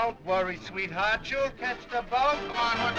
Don't worry, sweetheart. You'll catch the boat. Come on, what's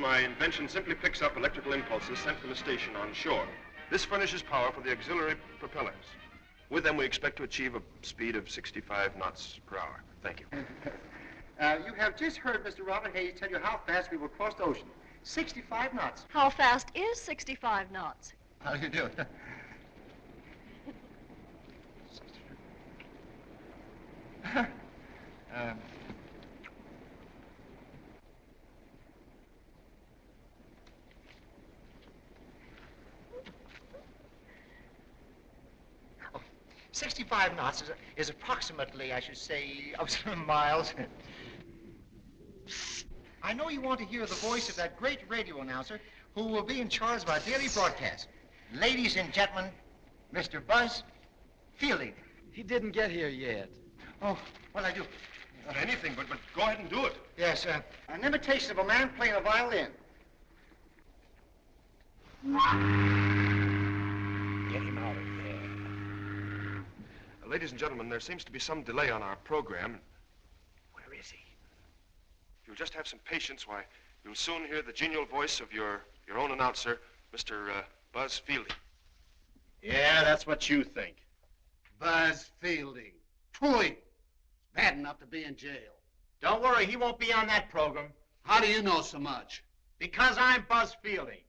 My invention simply picks up electrical impulses sent from a station on shore. This furnishes power for the auxiliary propellers. With them, we expect to achieve a speed of 65 knots per hour. Thank you. You have just heard Mr. Robert Hayes tell you how fast we will cross the ocean. 65 knots. How fast is 65 knots? How do you do? Oh, 65 knots is approximately, I should say, miles. I know you want to hear the voice of that great radio announcer who will be in charge of our daily broadcast. Ladies and gentlemen, Mr. Buzz Fielding. He didn't get here yet. Oh, well, I do. Anything, but go ahead and do it. Yes, an imitation of a man playing a violin. Get him out of there. Ladies and gentlemen, there seems to be some delay on our program. Where is he? If you'll just have some patience, why, you'll soon hear the genial voice of your own announcer, Mr. Buzz Fielding. Yeah, that's what you think. Buzz Fielding. Pooey. Bad enough to be in jail. Don't worry, he won't be on that program. How do you know so much? Because I'm Buzz Fielding.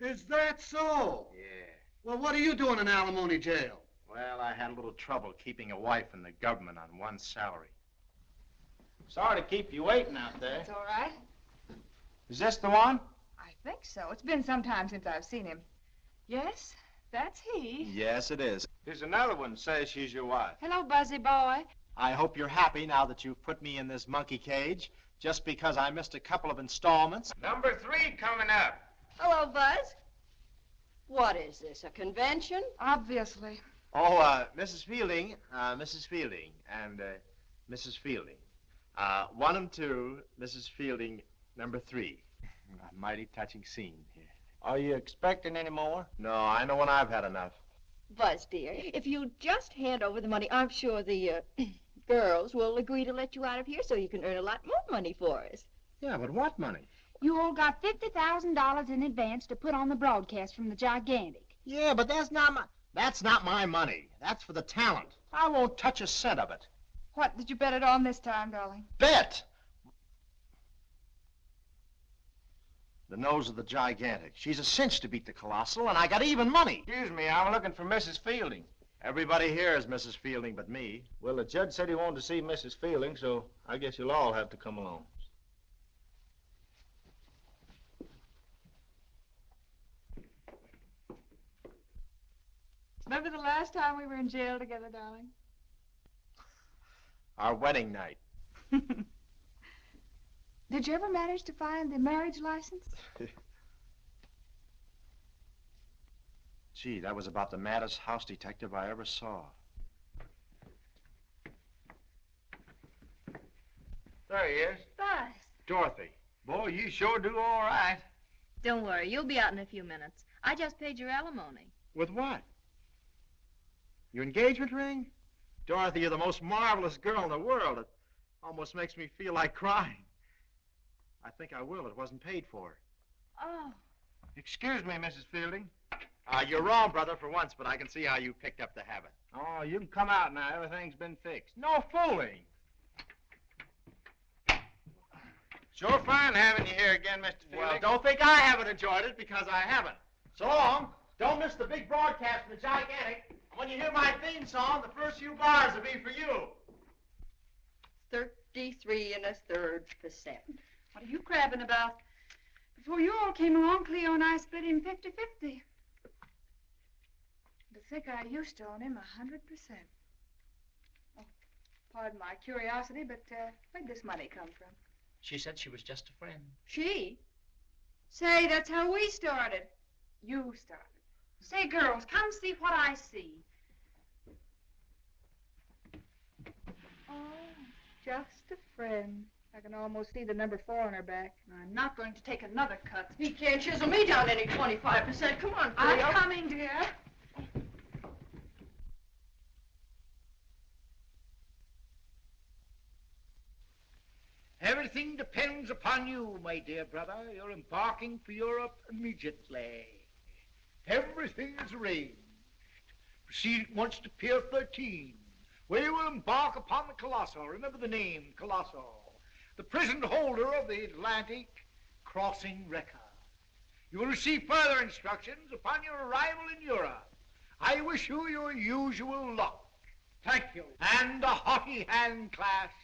Is that so? Yeah. Well, what are you doing in alimony jail? Well, I had a little trouble keeping a wife in the government on one salary. Sorry to keep you waiting out there. That's all right. Is this the one? I think so. It's been some time since I've seen him. Yes, that's he. Yes, it is. Here's another one says she's your wife. Hello, Buzzy boy. I hope you're happy now that you've put me in this monkey cage, just because I missed a couple of installments. Number 3 coming up. Hello, Buzz. What is this, a convention? Obviously. Oh, Mrs. Fielding, and Mrs. Fielding. 1 and 2, Mrs. Fielding, number 3. A mighty touching scene here. Are you expecting any more? No, I know when I've had enough. Buzz, dear, if you just hand over the money, I'm sure the girls will agree to let you out of here so you can earn a lot more money for us. Yeah, but what money? You all got $50,000 in advance to put on the broadcast from the Gigantic. Yeah, but that's not my money. That's for the talent. I won't touch a cent of it. What, did you bet it on this time, darling? Bet! The nose of the Gigantic. She's a cinch to beat the Colossal, and I got even money. Excuse me, I'm looking for Mrs. Fielding. Everybody here is Mrs. Fielding but me. Well, the judge said he wanted to see Mrs. Fielding, so I guess you'll all have to come along. Remember the last time we were in jail together, darling? Our wedding night. Did you ever manage to find the marriage license? Gee, that was about the maddest house detective I ever saw. There he is. Buzz. Dorothy. Boy, you sure do all right. Don't worry, you'll be out in a few minutes. I just paid your alimony. With what? Your engagement ring? Dorothy, you're the most marvelous girl in the world. It almost makes me feel like crying. I think I will. It wasn't paid for. Oh. Excuse me, Mrs. Fielding. You're wrong, brother, for once, but I can see how you picked up the habit. Oh, you can come out now. Everything's been fixed. No fooling. Sure fine having you here again, Mr. Fielding. Well, don't think I haven't enjoyed it, because I haven't. So long. Don't miss the big broadcast from the Gigantic. When you hear my theme song, the first few bars will be for you. 33 1/3%. What are you crabbing about? Before you all came along, Cleo and I split him 50-50. To think I used to own him 100%. Oh, pardon my curiosity, but where'd this money come from? She said she was just a friend. She? Say, that's how we started. You started. Say, girls, come see what I see. Oh, just a friend. I can almost see the number 4 on her back. I'm not going to take another cut. He can't chisel me down any 25%. Come on, Cleo. I'm coming, dear. Everything depends upon you, my dear brother. You're embarking for Europe immediately. Everything is arranged. Proceed at once to Pier 13, where you will embark upon the Colossal. Remember the name, Colossal. The present holder of the Atlantic crossing record. You will receive further instructions upon your arrival in Europe. I wish you your usual luck. Thank you. And a hearty hand clasp.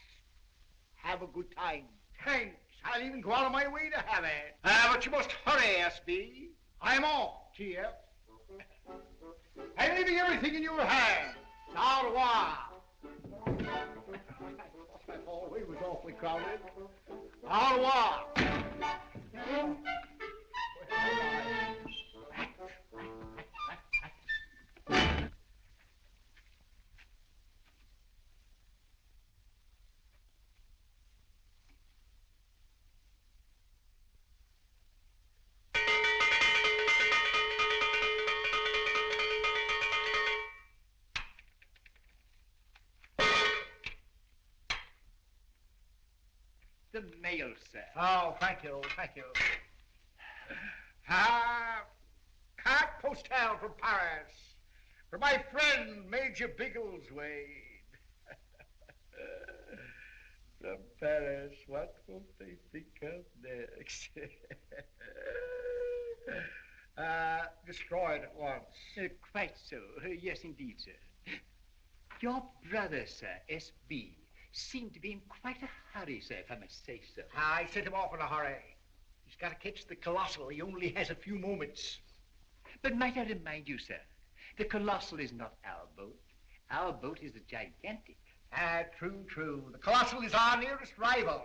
Have a good time. Thanks. I'll even go out of my way to have it. But you must hurry, SB. I'm off, TF. I'm leaving everything in your hands. Au revoir. That hallway was awfully crowded. Au revoir. The mail, sir. Oh, thank you, thank you. Carte postale from Paris. For my friend, Major Biggleswade. From Paris, what will they think of next? Destroyed at once. Quite so. Yes, indeed, sir. Your brother, sir, S.B., seemed to be in quite a hurry, sir, if I must say so. I sent him off in a hurry. He's got to catch the Colossal. He only has a few moments. But might I remind you, sir, the Colossal is not our boat. Our boat is the Gigantic. True, true. The Colossal is our nearest rival.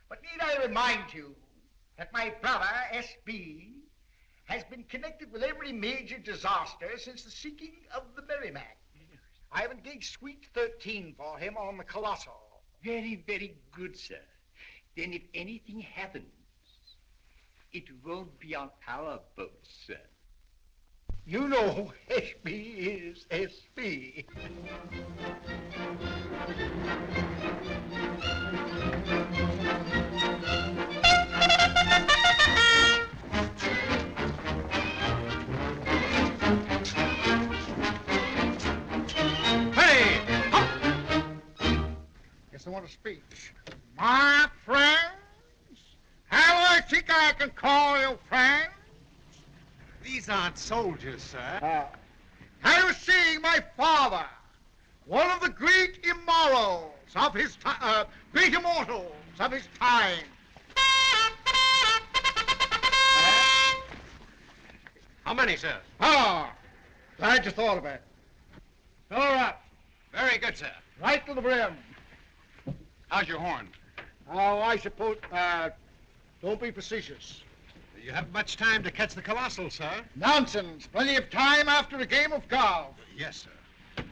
But need I remind you that my brother, S.B., has been connected with every major disaster since the sinking of the Merrimac. I have engaged Suite 13 for him on the Colossal. Very, very good, sir. Then if anything happens, it won't be on our boat, sir. You know S.B. is S.B. I want a speech. My friends, how do I think I can call you friends? These aren't soldiers, sir. I was seeing my father, one of the great immortals of his time, great immortals of his time. How many, sir? Glad you thought of it. Fill her up. Very good, sir. Right to the brim. How's your horn? Oh, I suppose, don't be facetious. You haven't much time to catch the Colossal, sir. Nonsense. Plenty of time after a game of golf. Yes, sir.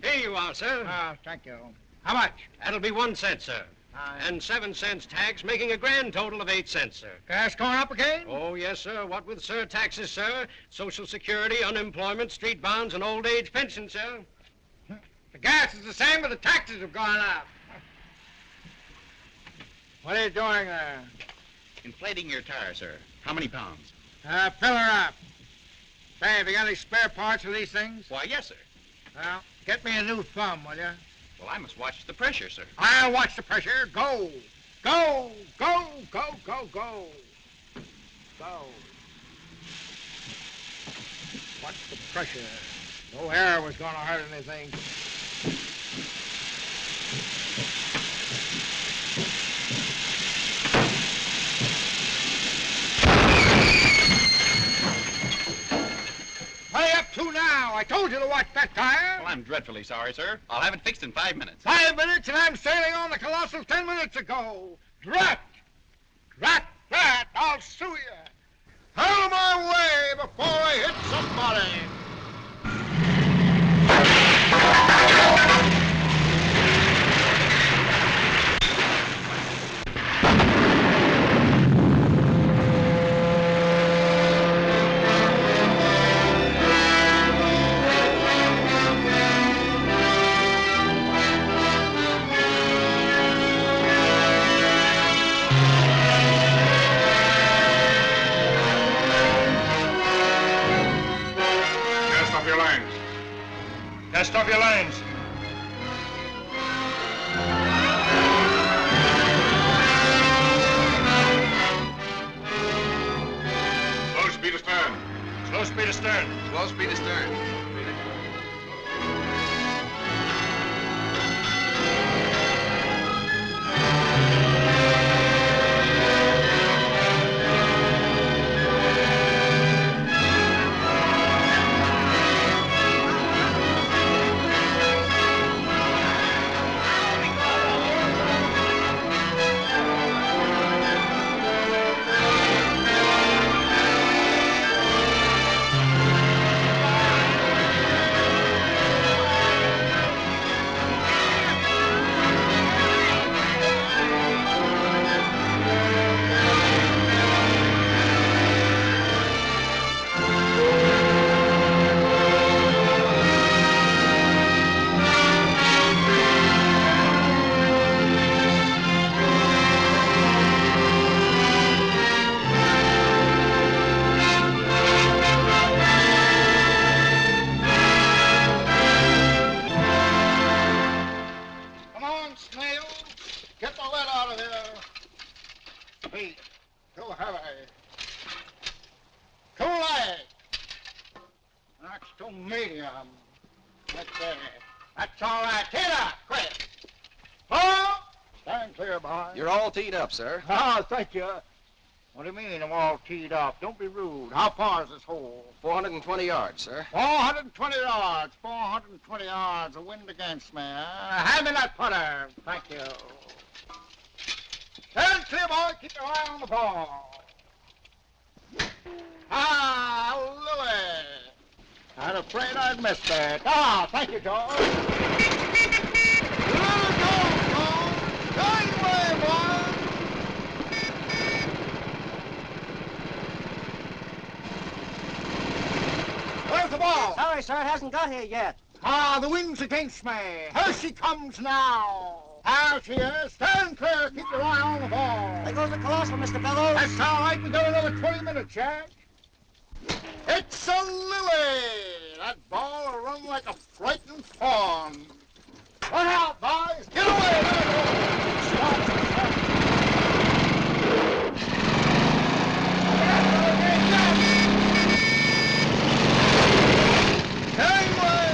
Here you are, sir. Ah, thank you. How much? That'll be 1 cent, sir. And 7 cents tax, making a grand total of 8 cents, sir. Gas going up again? Oh, yes, sir. What with taxes, sir, Social Security, unemployment, street bonds, and old age pension, sir. The gas is the same, but the taxes have gone up. What are you doing there? Inflating your tire, sir. How many pounds? Fill her up. Say, have you got any spare parts for these things? Why, yes, sir. Well, get me a new thumb, will you? Well, I must watch the pressure, sir. I'll watch the pressure. Go. Go, go, go, go, go. Go. Watch the pressure. No air was going to hurt anything. What are you up to now? I told you to watch that tire. Well, I'm dreadfully sorry, sir. I'll have it fixed in 5 minutes. 5 minutes and I'm sailing on the Colossal 10 minutes ago. Drat! Drat that! I'll sue you. Out of my way before I hit somebody. Cast off your lines. Slow speed astern. Slow speed astern. Slow speed astern. Teed up, sir. Oh, thank you. What do you mean I'm all teed up? Don't be rude. How far is this hole? 420 yards, sir. 420 yards. 420 yards. The wind against me. Hand me that putter. Thank you. Stand clear, boy. Keep your eye on the ball. Ah, Louie. I'm afraid I'd missed that. Ah, thank you, George. Little George, going away, boy. Where's the ball? Sorry, sir, it hasn't got here yet. Ah, the wind's against me. Here she comes now. There she is. Stand clear. Keep your eye on the ball. There goes the Colossal, Mr. Bellows. That's all right. We got another 20 minutes, Jack. It's a lily. That ball will run like a frightened fawn. Run out, boys. Get away. Fairway.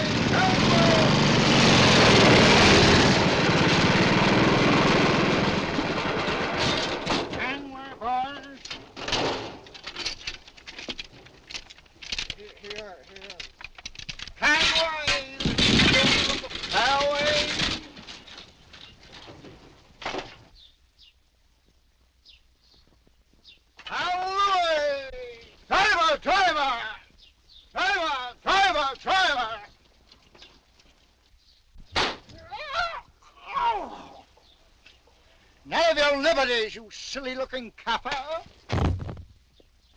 None of your liberties, you silly-looking kappa.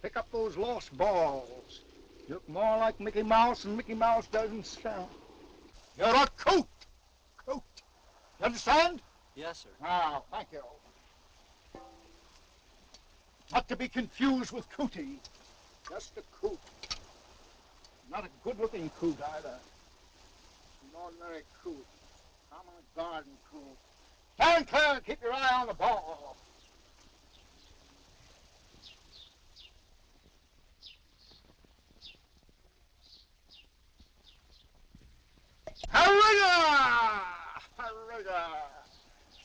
Pick up those lost balls. You look more like Mickey Mouse than Mickey Mouse doesn't sound. You're a coot. Coot. You understand? Yes, sir. Now, thank you. Not to be confused with cootie. Just a coot. Not a good-looking coot, either. An ordinary coot. Common garden coot. Stand clear and keep your eye on the ball. Hurrah! Hurrah!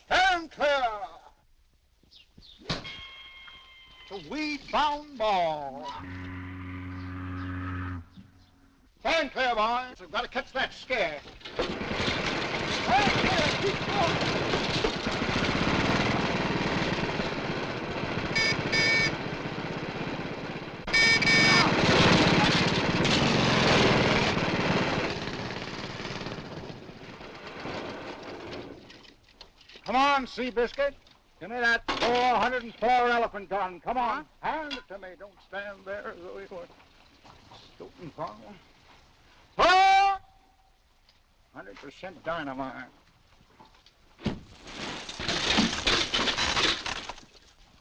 Stand clear! It's a weed-bound ball. Stand clear, boys. I've got to catch that scare. Stand clear. Keep going. Come on, Seabiscuit. Give me that 404 elephant gun. Come on. Hand it to me. Don't stand there as though you were stooping for me. 100% dynamite.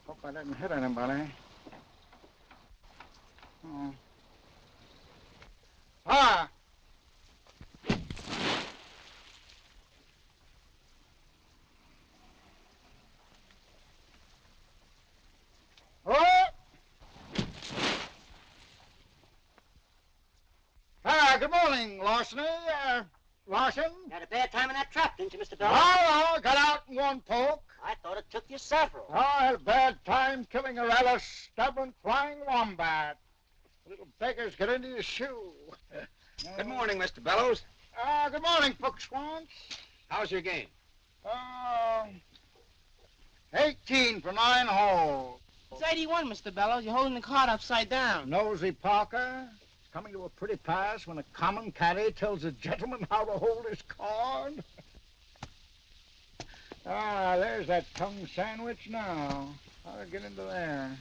Hope I didn't hit anybody. Oh. Ah! Good morning, Larceny. Larson? You had a bad time in that trap, didn't you, Mr. Bellows? Oh, got out in one poke. I thought it took you several. Oh, I had a bad time killing a rather stubborn flying wombat. Little beggars get into your shoe. Good morning, Mr. Bellows. Good morning, Fook Swans. How's your game? 18 for 9 holes. It's 81, Mr. Bellows. You're holding the card upside down. Nosy Parker. Coming to a pretty pass when a common caddy tells a gentleman how to hold his card. There's that tongue sandwich now. How to get into there?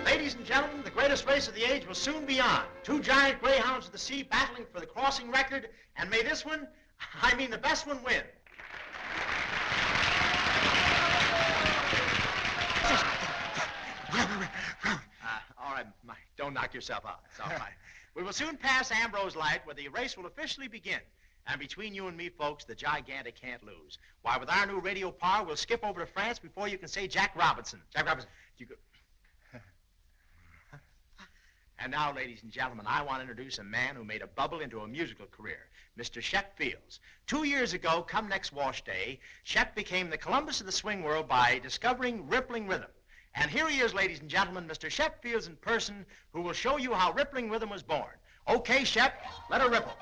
Ladies and gentlemen, the greatest race of the age will soon be on. 2 giant greyhounds of the sea battling for the crossing record, and may this one, I mean the best one, win. All right, Mike, don't knock yourself out. It's all right. We will soon pass Ambrose Light, where the race will officially begin. And between you and me, folks, the gigantic can't lose. Why, with our new radio power, we'll skip over to France before you can say Jack Robinson. Jack Robinson. You go. And now, ladies and gentlemen, I want to introduce a man who made a bubble into a musical career, Mr. Shep Fields. 2 years ago, come next wash day, Shep became the Columbus of the swing world by discovering rippling rhythm. And here he is, ladies and gentlemen, Mr. Shep Fields in person, who will show you how rippling rhythm was born. Okay, Shep, let her ripple.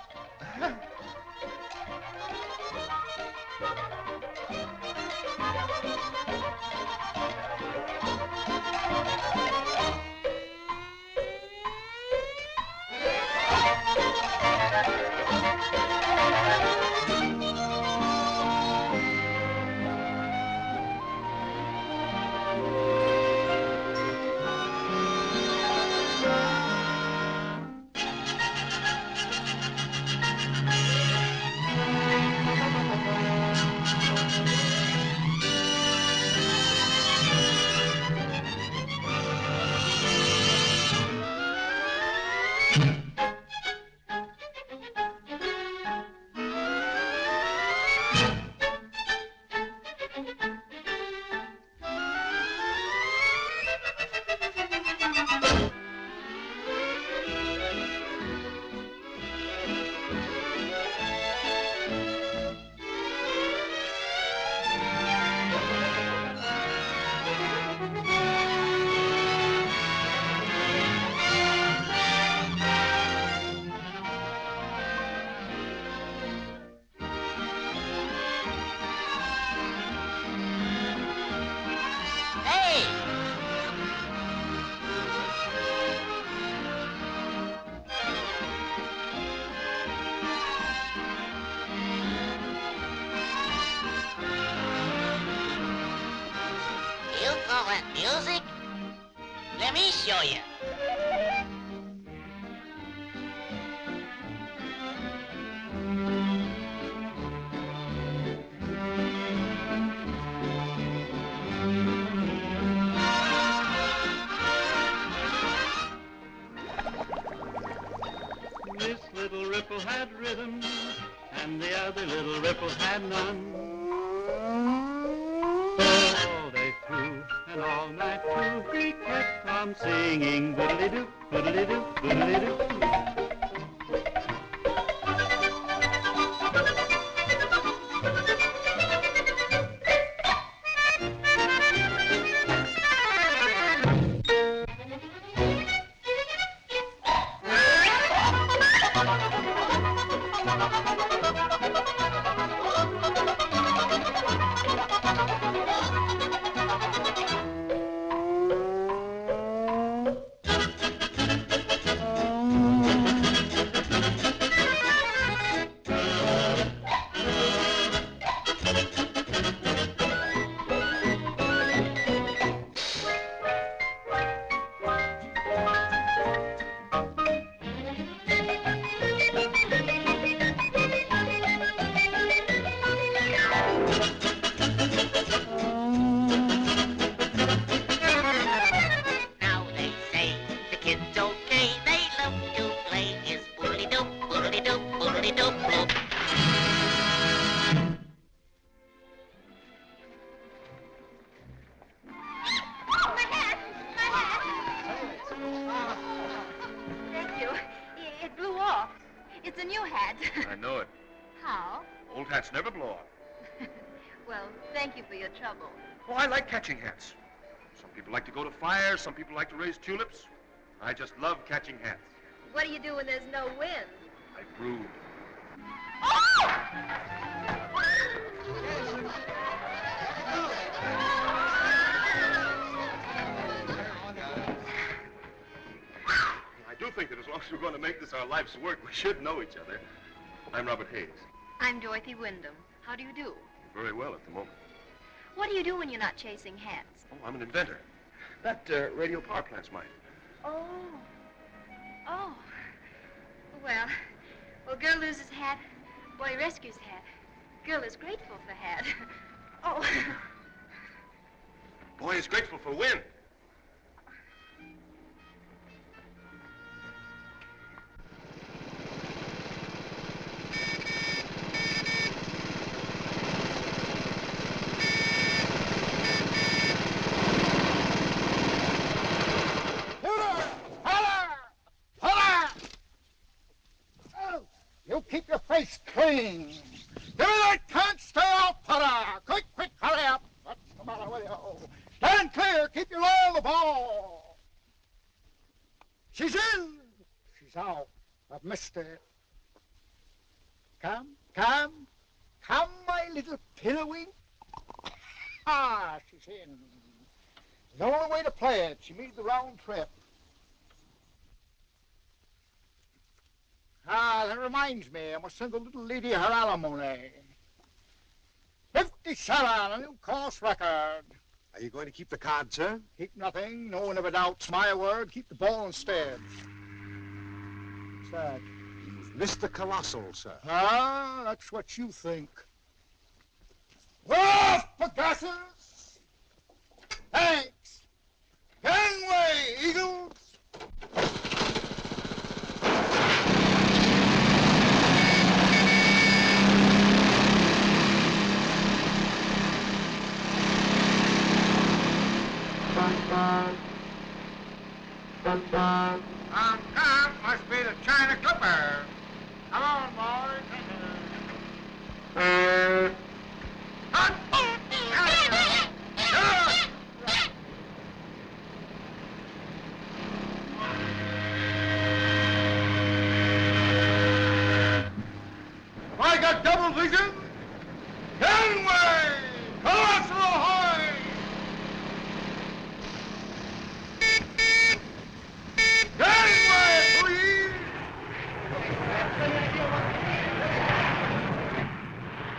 Let me show you. This little ripple had rhythm, and the other little ripple had none. All day through and all night through, he kept on singing boodly-doo, boodly-doo, boodly-doo. Thank you. It blew off. It's a new hat. I know it. How? Old hats never blow off. Well, thank you for your trouble. Oh, I like catching hats. Some people like to go to fires, some people like to raise tulips. I just love catching hats. What do you do when there's no wind? I brood. I do think that as long as we're going to make this our life's work, we should know each other. I'm Robert Hayes. I'm Dorothy Wyndham. How do you do? Very well at the moment. What do you do when you're not chasing hats? Oh, I'm an inventor. That radio power plant's mine. Oh. Oh. Well, girl loses hat, boy rescues hat. Girl is grateful for hat. Oh. Boy is grateful for wind. You keep your face clean. Give me that can't stay out, Potter. Quick, hurry up. What's the matter with you? Stand clear. Keep your eye on the ball. She's in. She's out. I've missed it. Come, my little pillowing. Ah, she's in. The only way to play it. She made the round trip. Ah, that reminds me, I must send the little lady her alimony. 57, a new course record. Are you going to keep the card, sir? Keep nothing. No one ever doubts my word. Keep the ball instead. What's that? You've missed the colossal, sir. Ah, that's what you think. Off, Pegasus! Thanks. Gangway, Eagles! Tom must be the China Clipper. Come on, boys. I got double vision. Gangway! Colossal ahoy! Gangway, please!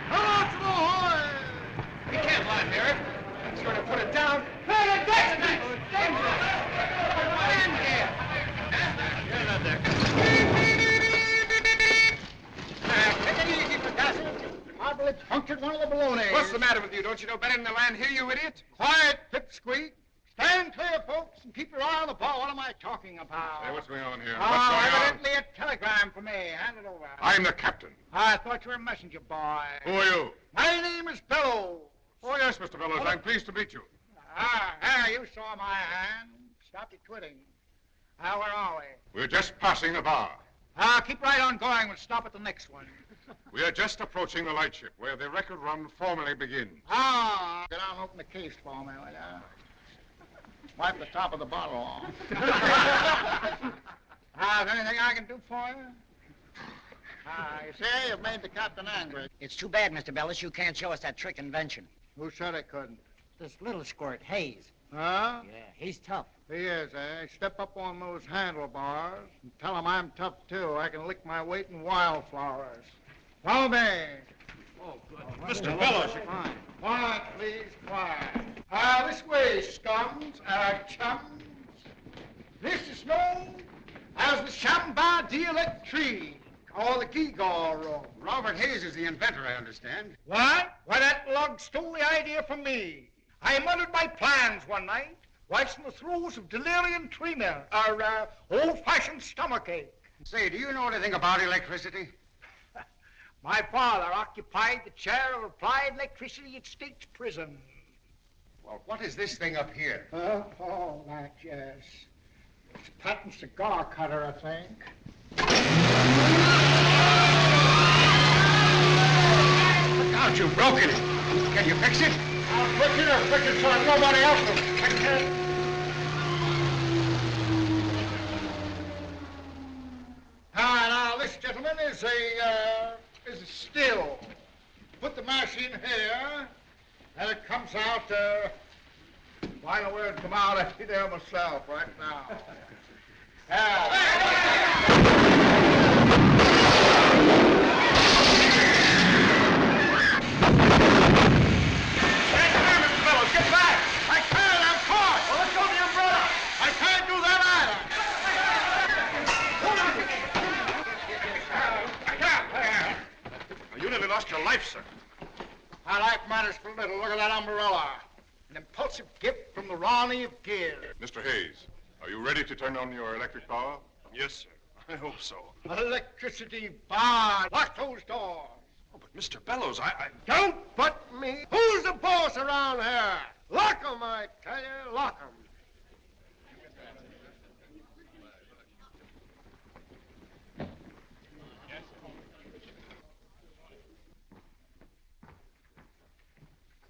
Colossal ahoy! We can't lie, Merritt. That's going to put it down. Hey, that's dangerous! up there. Take it easy, Picasso. Probably punctured one of the balloonies. What's the matter with you? Don't you know better than to land here, you idiot? Quiet, pipsqueak. Stand clear, folks, and keep your eye on the ball. What am I talking about? Hey, what's going on here? Evidently a telegram for me. Hand it over. I'm the captain. I thought you were a messenger boy. Who are you? My name is Bellows. Oh, yes, Mr. Bellows. I'm pleased to meet you. You saw my hand. Stop your twitting. Where are we? We're just passing the bar. Keep right on going. We'll stop at the next one. We are just approaching the lightship, where the record run formally begins. Get out and open the case for me, will ya? Wipe the top of the bottle off. Is there anything I can do for you? You see, you've made the captain angry. It's too bad, Mr. Bellows, you can't show us that trick invention. Who said I couldn't? This little squirt, Hayes. Huh? Yeah, he's tough. He is, eh? Step up on those handlebars and tell him I'm tough, too. I can lick my weight in wildflowers. Follow me. Oh, good. Mr. Bellows. Fine. Quiet, please, quiet. This way, scums, chums. This is known as the Chamba d'Electrique, or the Gewgaw room. Robert Hayes is the inventor, I understand. What? Why, that lug stole the idea from me. I muttered my plans one night, whilst in the throes of delirium tremens, or old-fashioned stomachache. Say, do you know anything about electricity? My father occupied the chair of applied electricity at State's Prison. Well, what is this thing up here? Oh, that, yes. It's a patent cigar cutter, I think. Look out, you've broken it. Can you fix it? I'll fix it so nobody else will fix it. Now, this, gentlemen, is a still. Put the mash in here, and it comes out, why know where it come out? I'll be there myself right now. Get back! I can't, I'm caught! Well, let's go to the umbrella! I can't do that either! You nearly lost your life, sir. My life matters for little. Look at that umbrella. An impulsive gift from the Ronnie of Gear. Mr. Hayes, are you ready to turn on your electric power? Yes, sir. I hope so. Electricity bar. Lock those doors. Oh, but Mr. Bellows, I... Don't but me. Who's the boss around here? Lock 'em, I tell you. Lock 'em.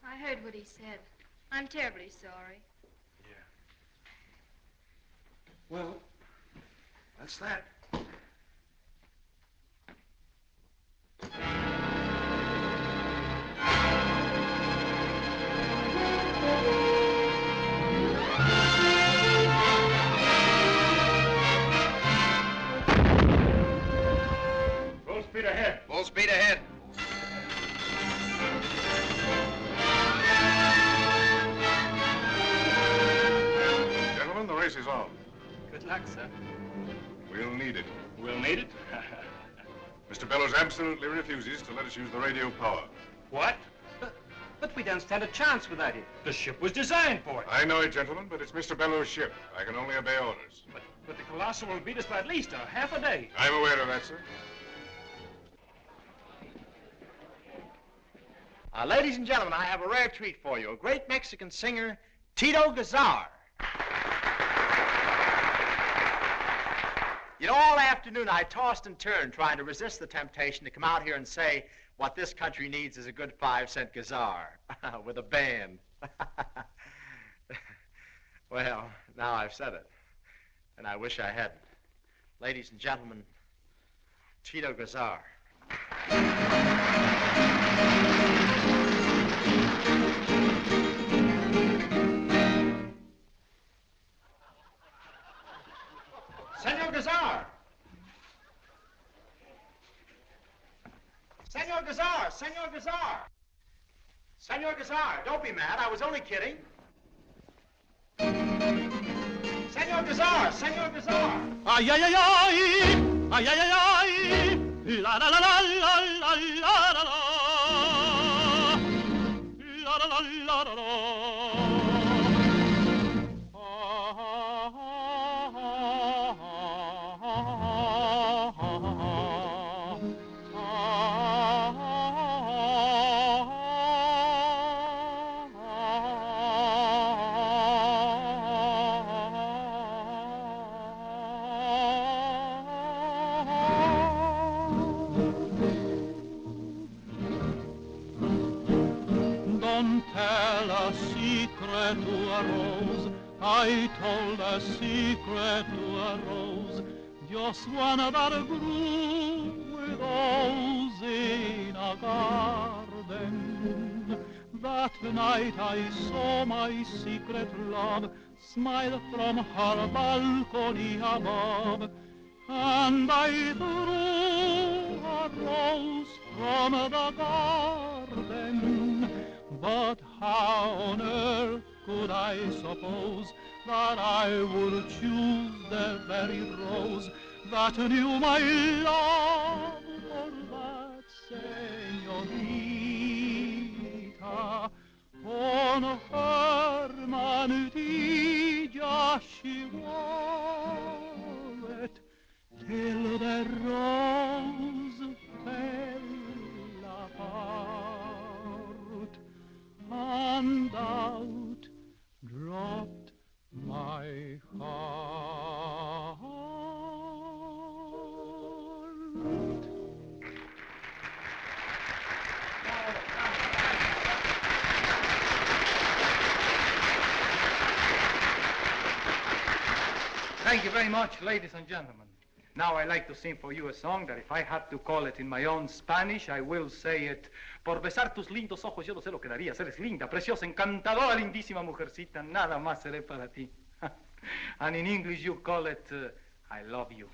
I heard what he said. I'm terribly sorry. Yeah. Well, that's that. Full speed ahead. Full speed ahead. Gentlemen, the race is on. Good luck, sir. We'll need it. We'll need it? Mr. Bellows absolutely refuses to let us use the radio power. What? But we don't stand a chance without it. The ship was designed for it. I know it, gentlemen, but it's Mr. Bellows' ship. I can only obey orders. But the Colossal will beat us by at least half a day. I'm aware of that, sir. Ladies and gentlemen, I have a rare treat for you. A great Mexican singer, Tito Gazar. You know, all afternoon I tossed and turned trying to resist the temptation to come out here and say what this country needs is a good 5-cent Gazar with a band. Well, now I've said it, and I wish I hadn't. Ladies and gentlemen, Tito Gazar. Senor Gazar! Senor Gazar! Senor Gazar! Senor Gazar, don't be mad. I was only kidding. Senor Senor Gazar! Senor Gazar! Ay, ay, ay, ay, ay, ay, ay, ay, la la la la la la la la la la la la la. Don't tell a secret to a rose. I told a secret to a rose. Just one that grew with rose in a garden. That night I saw my secret love smile from her balcony above. And I threw a rose from the garden. But how on earth could I suppose that I would choose the very rose that knew my love for that señorita? On her manilla she wore it till the rose fell apart, and out dropped my heart. Thank you very much, ladies and gentlemen. Now I'd like to sing for you a song that if I had to call it in my own Spanish, I will say it. Por besar tus lindos ojos yo no sé lo que darías. Eres linda, preciosa, encantadora, lindísima mujercita. Nada más seré para ti. And in English you call it, I love you.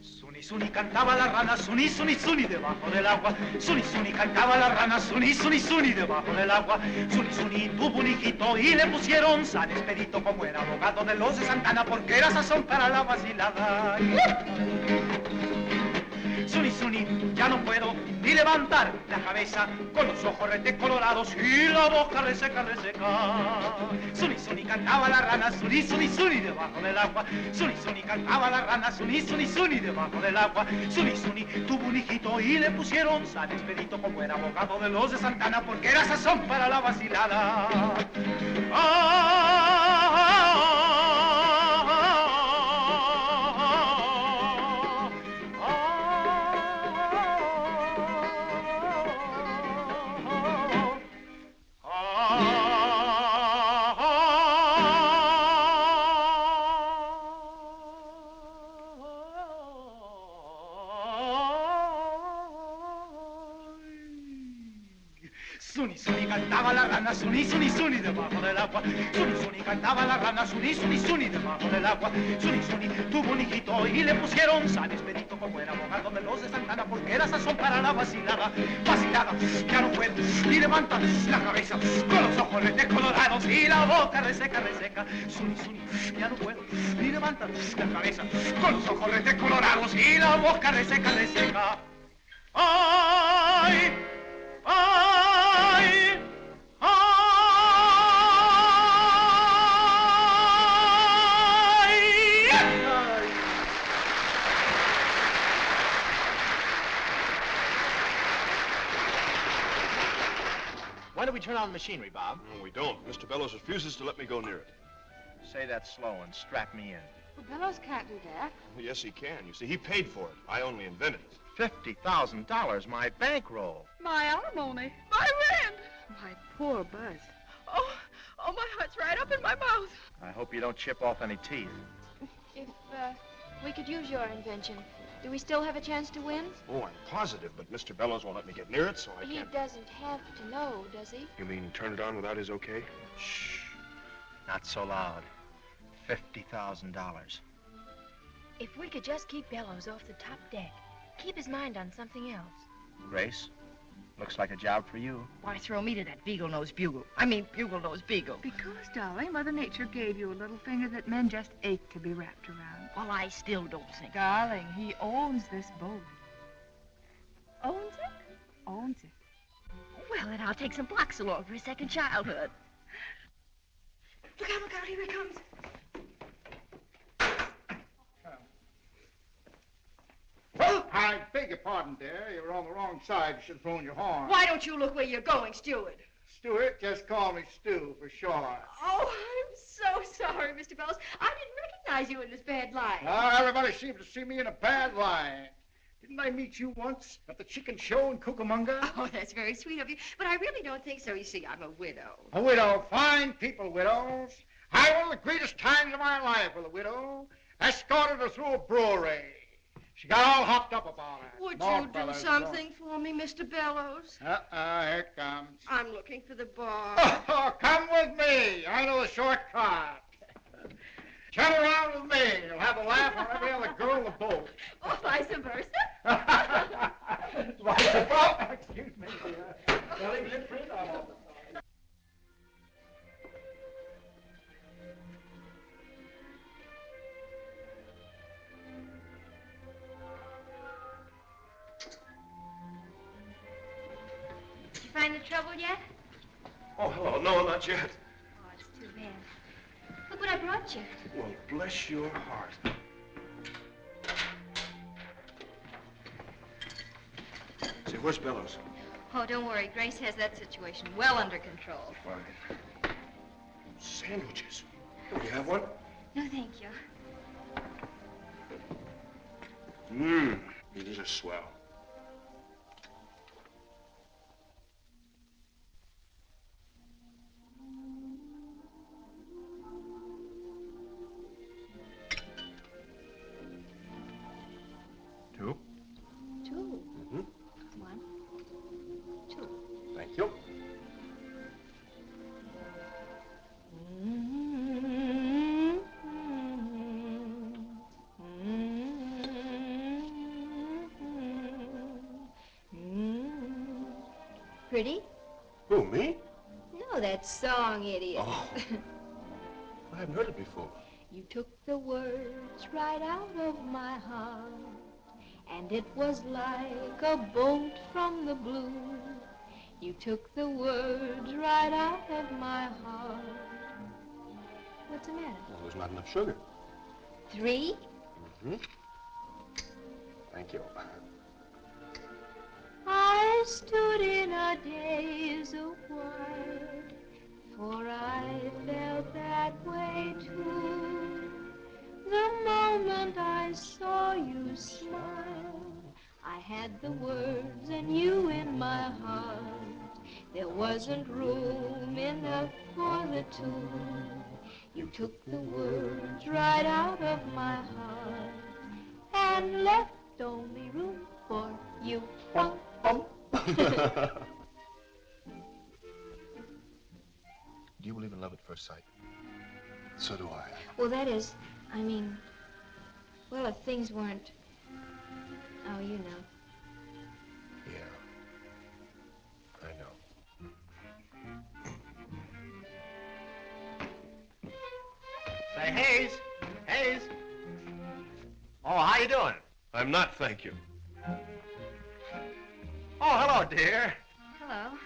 Suni, suni, cantaba la rana, suni, suni, suni, debajo del agua. Suni, suni, cantaba la rana, suni, suni, suni, debajo del agua. Suni, suni, tuvo un hijito y le pusieron San Expedito, como era abogado de los de Santana, porque era sazón para la vacilada. Suni, suni, ya no puedo ni levantar la cabeza con los ojos retecolorados y la boca reseca, reseca. Suni, suni, cantaba la rana, suni, suni, suni, debajo del agua. Suni, suni, cantaba la rana, suni, suni, suni, debajo del agua. Suni, suni, tuvo un hijito y le pusieron San Expedito, como era abogado de los de Santana, porque era sazón para la vacilada. Suni, suni, cantaba la rana, suni, suni, suni, debajo del agua. Suni, suni, cantaba la rana, suni, suni, suni, debajo del agua. Suni, suni, tuvo un hijito y le pusieron San Expedito, como era abogado de los de Santana, porque era sazón para la vacilada. Vacilada, ya no puedo ni levantar la cabeza con los ojos retecolorados y la boca reseca, reseca. Suni, suni, ya no puedo ni levantar la cabeza con los ojos retecolorados y la boca reseca, reseca. ¡Ay! ¡Ay! When do we turn on the machinery, Bob? No, we don't. Mr. Bellows refuses to let me go near it. Say that slow and strap me in. Well, Bellows can't do that. Well, yes, he can. You see, he paid for it. I only invented it. $50,000, my bankroll. My alimony. My rent. My poor Buzz. Oh, my heart's right up in my mouth. I hope you don't chip off any teeth. If we could use your invention, do we still have a chance to win? Oh, I'm positive, but Mr. Bellows won't let me get near it, so I He can't. doesn't have to know, does he? You mean turn it on without his okay? Shh. Not so loud. $50,000. If we could just keep Bellows off the top deck, keep his mind on something else. Grace, Looks like a job for you. Why throw me to that beagle-nosed bugle? I mean, bugle-nosed beagle. Because, darling, Mother Nature gave you a little finger that men just ache to be wrapped around. Well, I still don't think. Darling, he owns this boat. Owns it? Owns it. Well, then I'll take some blocks along for a second childhood. Look out, here he comes. I beg your pardon, dear. You were on the wrong side. You should have thrown your horn. Why don't you look where you're going, steward? Stuart, just call me Stu for short. Oh, I'm so sorry, Mr. Bellows. I didn't recognize you in this bad light. Everybody seems to see me in a bad light. Didn't I meet you once at the chicken show in Cucamonga? Oh, that's very sweet of you. But I really don't think so. You see, I'm a widow. A widow. Fine people, widows. I had one of the greatest times of my life with a widow. Escorted her through a brewery. She got all hopped up about it. Would More you do fellas, something for me, Mr. Bellows? Here it comes. I'm looking for the bar. Oh, come with me. I know the shortcut. Come around with me. You'll have a laugh on every other girl in the boat. Or vice versa. Excuse me, dear. Well, leave it print on it. Did you find the trouble yet? Oh, hello. No, not yet. Oh, it's too bad. Look what I brought you. Well, bless your heart. Say, where's Bellows? Oh, don't worry. Grace has that situation well under control. Fine. Sandwiches. Will you have one? No, thank you. Mmm. These are swell. Two. Two. Mm-hmm. 1, 2. Thank you. Pretty? Who, me? No, that song, idiot. Oh. I haven't heard it before. You took the words right out of my heart, and it was like a bolt from the blue. You took the words right out of my heart. What's the matter? Well, there's not enough sugar. 3? Mm-hmm. Thank you. I stood in a daze a while, for I felt that way too. The moment I saw you smile, I had the words and you in my heart. There wasn't room enough for the two. You took the words right out of my heart and left only room for you. Do you believe in love at first sight? So do I. Well, that is, I mean, well, if things weren't, oh, you know. Yeah. I know. Say, Hayes. Hayes. Oh, how you doing? I'm not, thank you. Oh, hello, dear. Hello.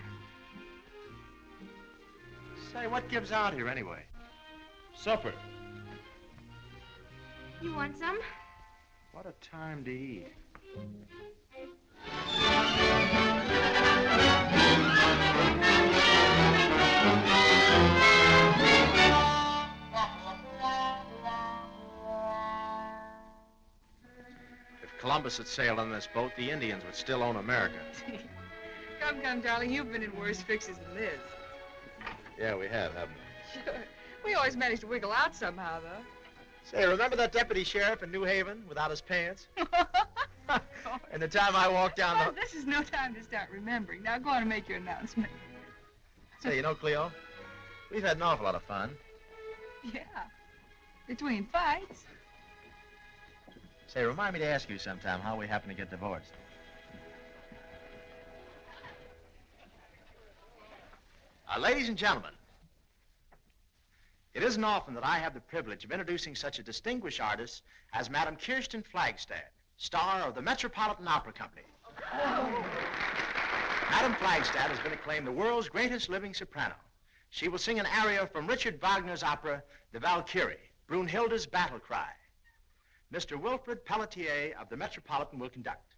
Say, what gives out here anyway? Supper. You want some? What a time to eat. If Columbus had sailed on this boat, the Indians would still own America. Come, darling. You've been in worse fixes than this. Yeah, we have, haven't we? Sure. We always manage to wiggle out somehow, though. Say, remember that deputy sheriff in New Haven without his pants? And the time I walked down Well, this is no time to start remembering. Now go on and make your announcement. Say, you know, Cleo, we've had an awful lot of fun. Yeah. Between fights. Say, remind me to ask you sometime how we happened to get divorced. Ladies and gentlemen, it isn't often that I have the privilege of introducing such a distinguished artist as Madame Kirsten Flagstad, star of the Metropolitan Opera Company. Madame Flagstad has been acclaimed the world's greatest living soprano. She will sing an aria from Richard Wagner's opera, The Valkyrie, Brunhilde's Battle Cry. Mr. Wilfred Pelletier of the Metropolitan will conduct.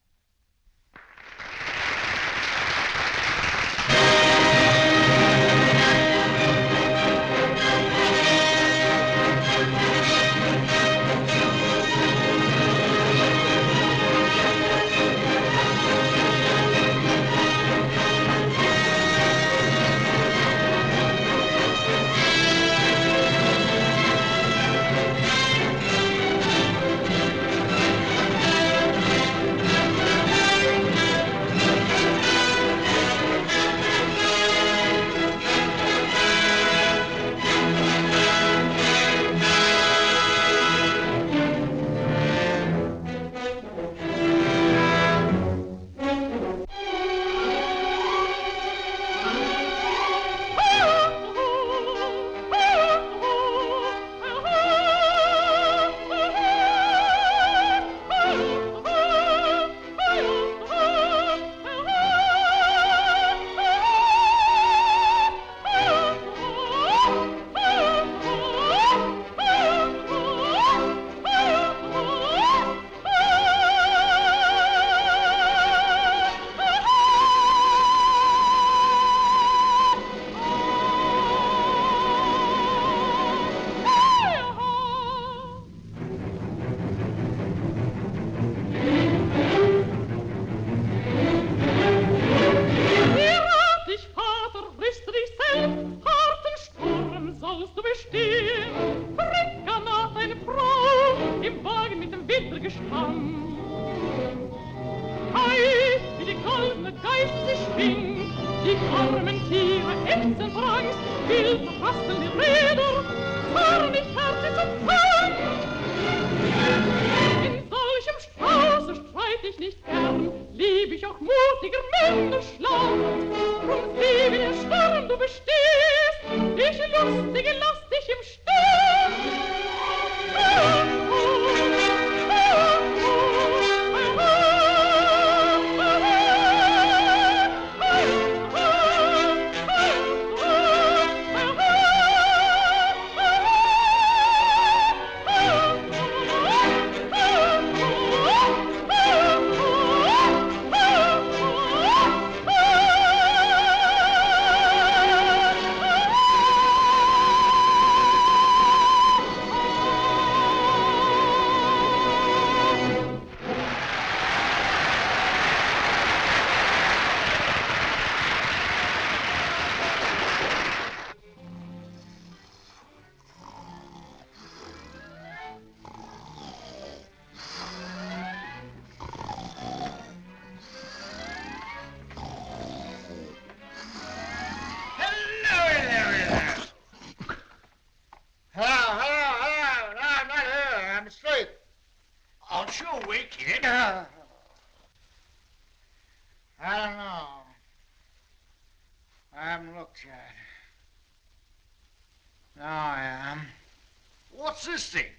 What's this thing?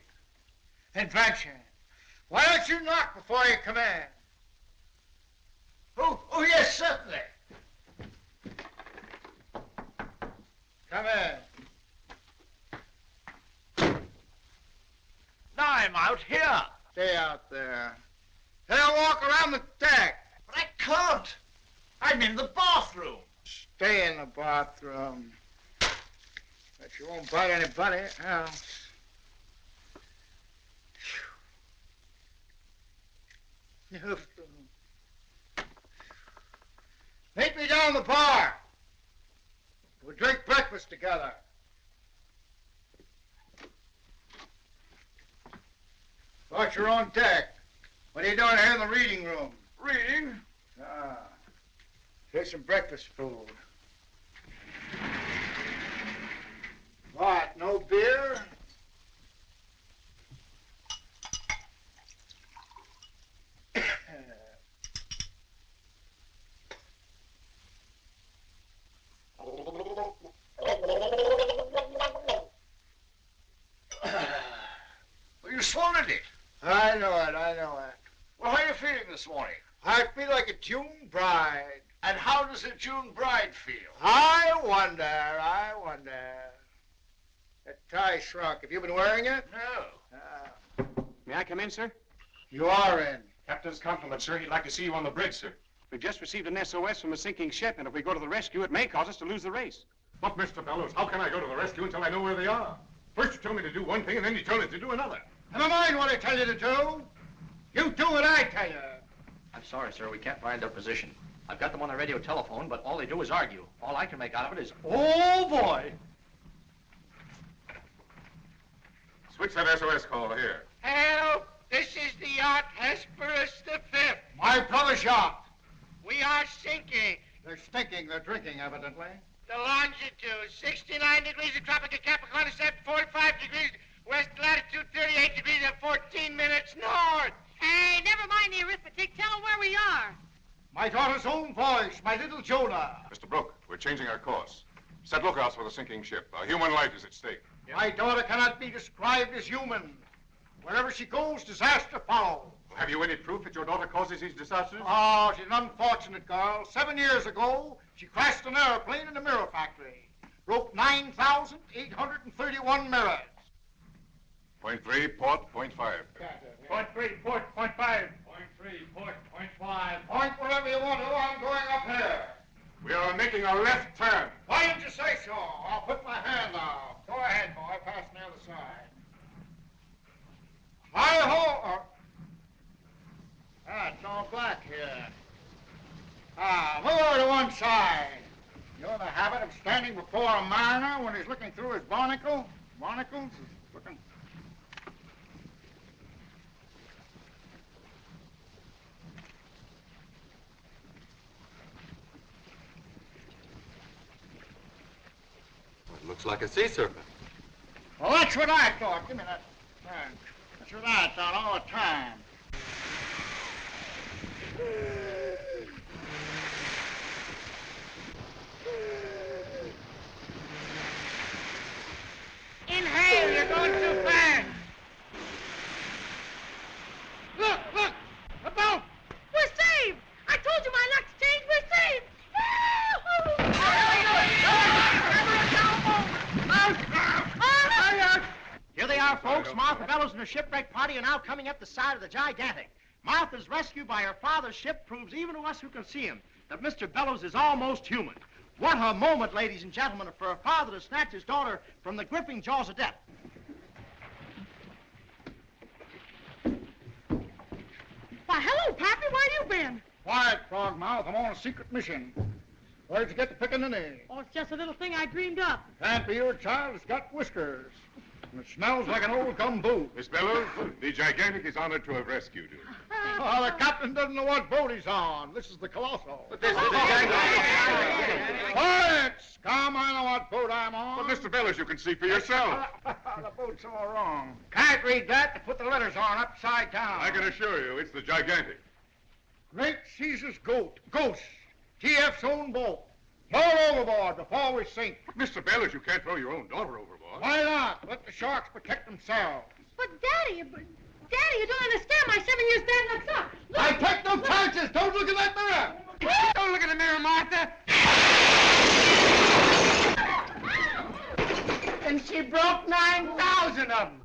Adventure. Why don't you knock before you come in? Oh, yes, certainly. Come in. Now I'm out here. Stay out there. They'll walk around the deck. But I can't. I'm in the bathroom. Stay in the bathroom. But you won't bite anybody else. Meet me down the bar. We'll drink breakfast together. About your own deck. What are you doing here in the reading room? Reading? Ah. Here's some breakfast food. What, no beer? deserved it. I know it. Well, how are you feeling this morning? I feel like a June bride. And how does a June bride feel? I wonder. That tie shrunk. Have you been wearing it? No. May I come in, sir? You are in. Captain's compliments, sir. He'd like to see you on the bridge, sir. We've just received an SOS from a sinking ship, and if we go to the rescue, it may cause us to lose the race. But, Mr. Bellows, how can I go to the rescue until I know where they are? First you tell me to do one thing, and then you tell me to do another. Never mind what I tell you to do. You do what I tell you. I'm sorry, sir. We can't find their position. I've got them on the radio telephone, but all they do is argue. All I can make out of it is, oh, boy. Switch that SOS call here. Help! This is the yacht Hesperus the Fifth. My brother's yacht. We are sinking. They're stinking. They're drinking, evidently. The longitude, 69 degrees of tropical Capricorn, 45 degrees west latitude, 38 degrees and 14 minutes north. Hey, never mind the arithmetic. Tell them where we are. My daughter's own voice, my little Jonah. Mr. Brooke, we're changing our course. Set lookouts for the sinking ship. A human life is at stake. My daughter cannot be described as human. Wherever she goes, disaster follows. Have you any proof that your daughter causes these disasters? Oh, she's an unfortunate girl. 7 years ago, she crashed an airplane in a mirror factory. Broke 9,831 mirrors. Point 3, port, point 5. Point 3, port, point 5. Point 3, port, point 5. Point whatever you want to. I'm going up here. We are making a left turn. Why didn't you say so? I'll put my hand out. Go ahead, boy. Pass on the other side. Hi-ho! It's all black here. Move over to one side. You know the habit of standing before a mariner when he's looking through his barnacles? Barnacles? He's looking... It looks like a sea serpent. Well, that's what I thought. Give me that. That's what I thought all the time. Inhale, you're going too fast. Look, a boat. We're saved. I told you my luck's changed. We're saved. Here they are, folks. Martha Bellows and her shipwreck party are now coming up the side of the Gigantic. Martha's rescue by her father's ship proves even to us who can see him that Mr. Bellows is almost human. What a moment, ladies and gentlemen, for a father to snatch his daughter from the gripping jaws of death. Why, hello, Pappy. Where you been? Quiet, Frogmouth. I'm on a secret mission. Where'd you get the pickaninny? Oh, it's just a little thing I dreamed up. Can't be your child. It's got whiskers. And it smells like an old gum boot. Miss Bellows, the Gigantic is honored to have rescued you. Oh, the captain doesn't know what boat he's on. This is the Colossal. But this is the Gigantic. Quiet! Scum, I know what boat I'm on. But, Mr. Bellows, you can see for yourself. The boat's all wrong. Can't read that. To put the letters on upside down. I can assure you, it's the Gigantic. Great Caesar's goat. Ghost. TF's own boat. Throw it overboard before we sink. But, Mr. Bellows, you can't throw your own daughter overboard. Why not? Let the sharks protect themselves. But, Daddy, you don't understand. My 7 years bad luck's up. Look. I take no chances. Don't look in that mirror. Don't look in the mirror, Martha. And she broke 9,000 of them.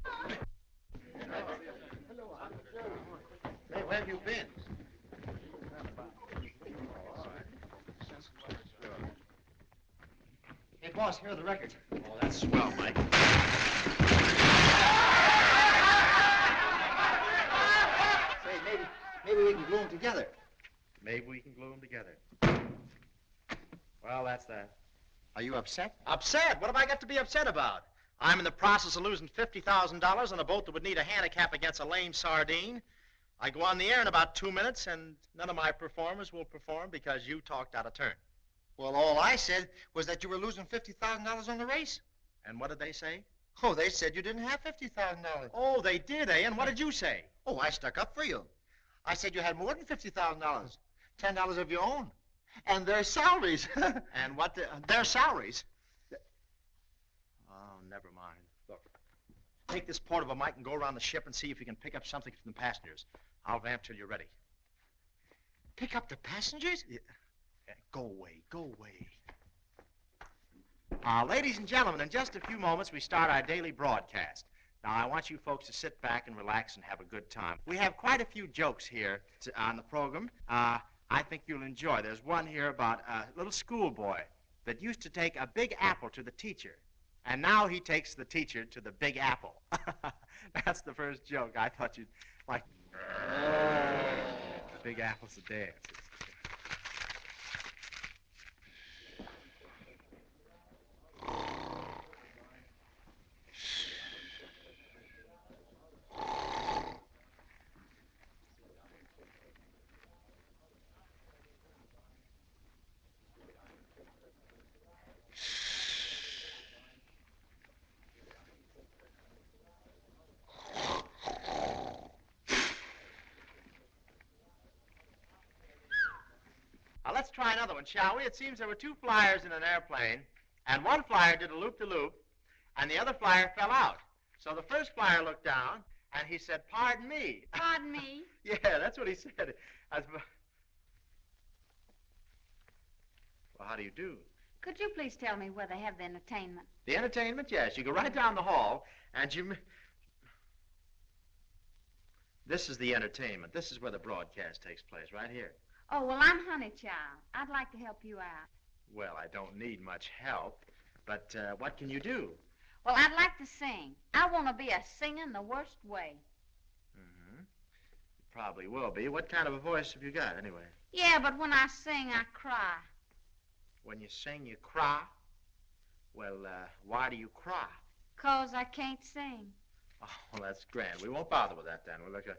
Hey, where have you been? Hey, boss, here are the records. Oh, that's swell, Mike. Say, maybe we can glue them together. Maybe we can glue them together. Well, that's that. Are you upset? Upset? What have I got to be upset about? I'm in the process of losing $50,000 on a boat that would need a handicap against a lame sardine. I go on the air in about 2 minutes, and none of my performers will perform because you talked out of turn. Well, all I said was that you were losing $50,000 on the race. And what did they say? Oh, they said you didn't have $50,000. Oh, they did, eh? And what did you say? Oh, I stuck up for you. I said you had more than $50,000. $10 of your own. And their salaries. And what? Their salaries? Oh, never mind. Look, take this portable mic and go around the ship and see if you can pick up something from the passengers. I'll vamp till you're ready. Pick up the passengers? Yeah. Go away, go away. Ladies and gentlemen, in just a few moments, we start our daily broadcast. Now, I want you folks to sit back and relax and have a good time. We have quite a few jokes here on the program. I think you'll enjoy. There's one here about a little schoolboy that used to take a big apple to the teacher, and now he takes the teacher to the Big Apple. That's the first joke. I thought you'd like. The Big Apple's a dance. Let's try another one, shall we? It seems there were two flyers in an airplane, and one flyer did a loop-de-loop, and the other flyer fell out. So the first flyer looked down, and he said, "Pardon me." Pardon me? Yeah, that's what he said. Well, how do you do? Could you please tell me where they have the entertainment? The entertainment? Yes. You go right down the hall, and you... This is the entertainment. This is where the broadcast takes place, right here. Oh, well, I'm Honey Child. I'd like to help you out. Well, I don't need much help, but what can you do? Well, I'd like to sing. I want to be a singing the worst way. Mm-hmm. You probably will be. What kind of a voice have you got, anyway? Yeah, but when I sing, I cry. When you sing, you cry? Well, why do you cry? 'Cause I can't sing. Oh, well, that's grand. We won't bother with that, then. We'll look at...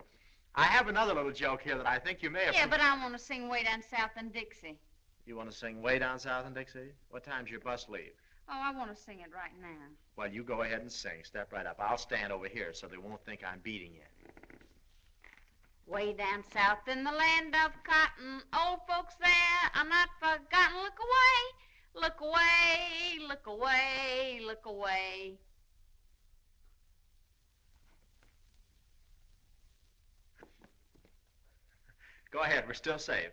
I have another little joke here that I think you may have... Yeah, but I want to sing way down south in Dixie. You want to sing way down south in Dixie? What time's your bus leave? Oh, I want to sing it right now. Well, you go ahead and sing. Step right up. I'll stand over here so they won't think I'm beating you. Way down south in the land of cotton, old folks there are not forgotten. Look away, look away, look away, look away. Go ahead. We're still safe.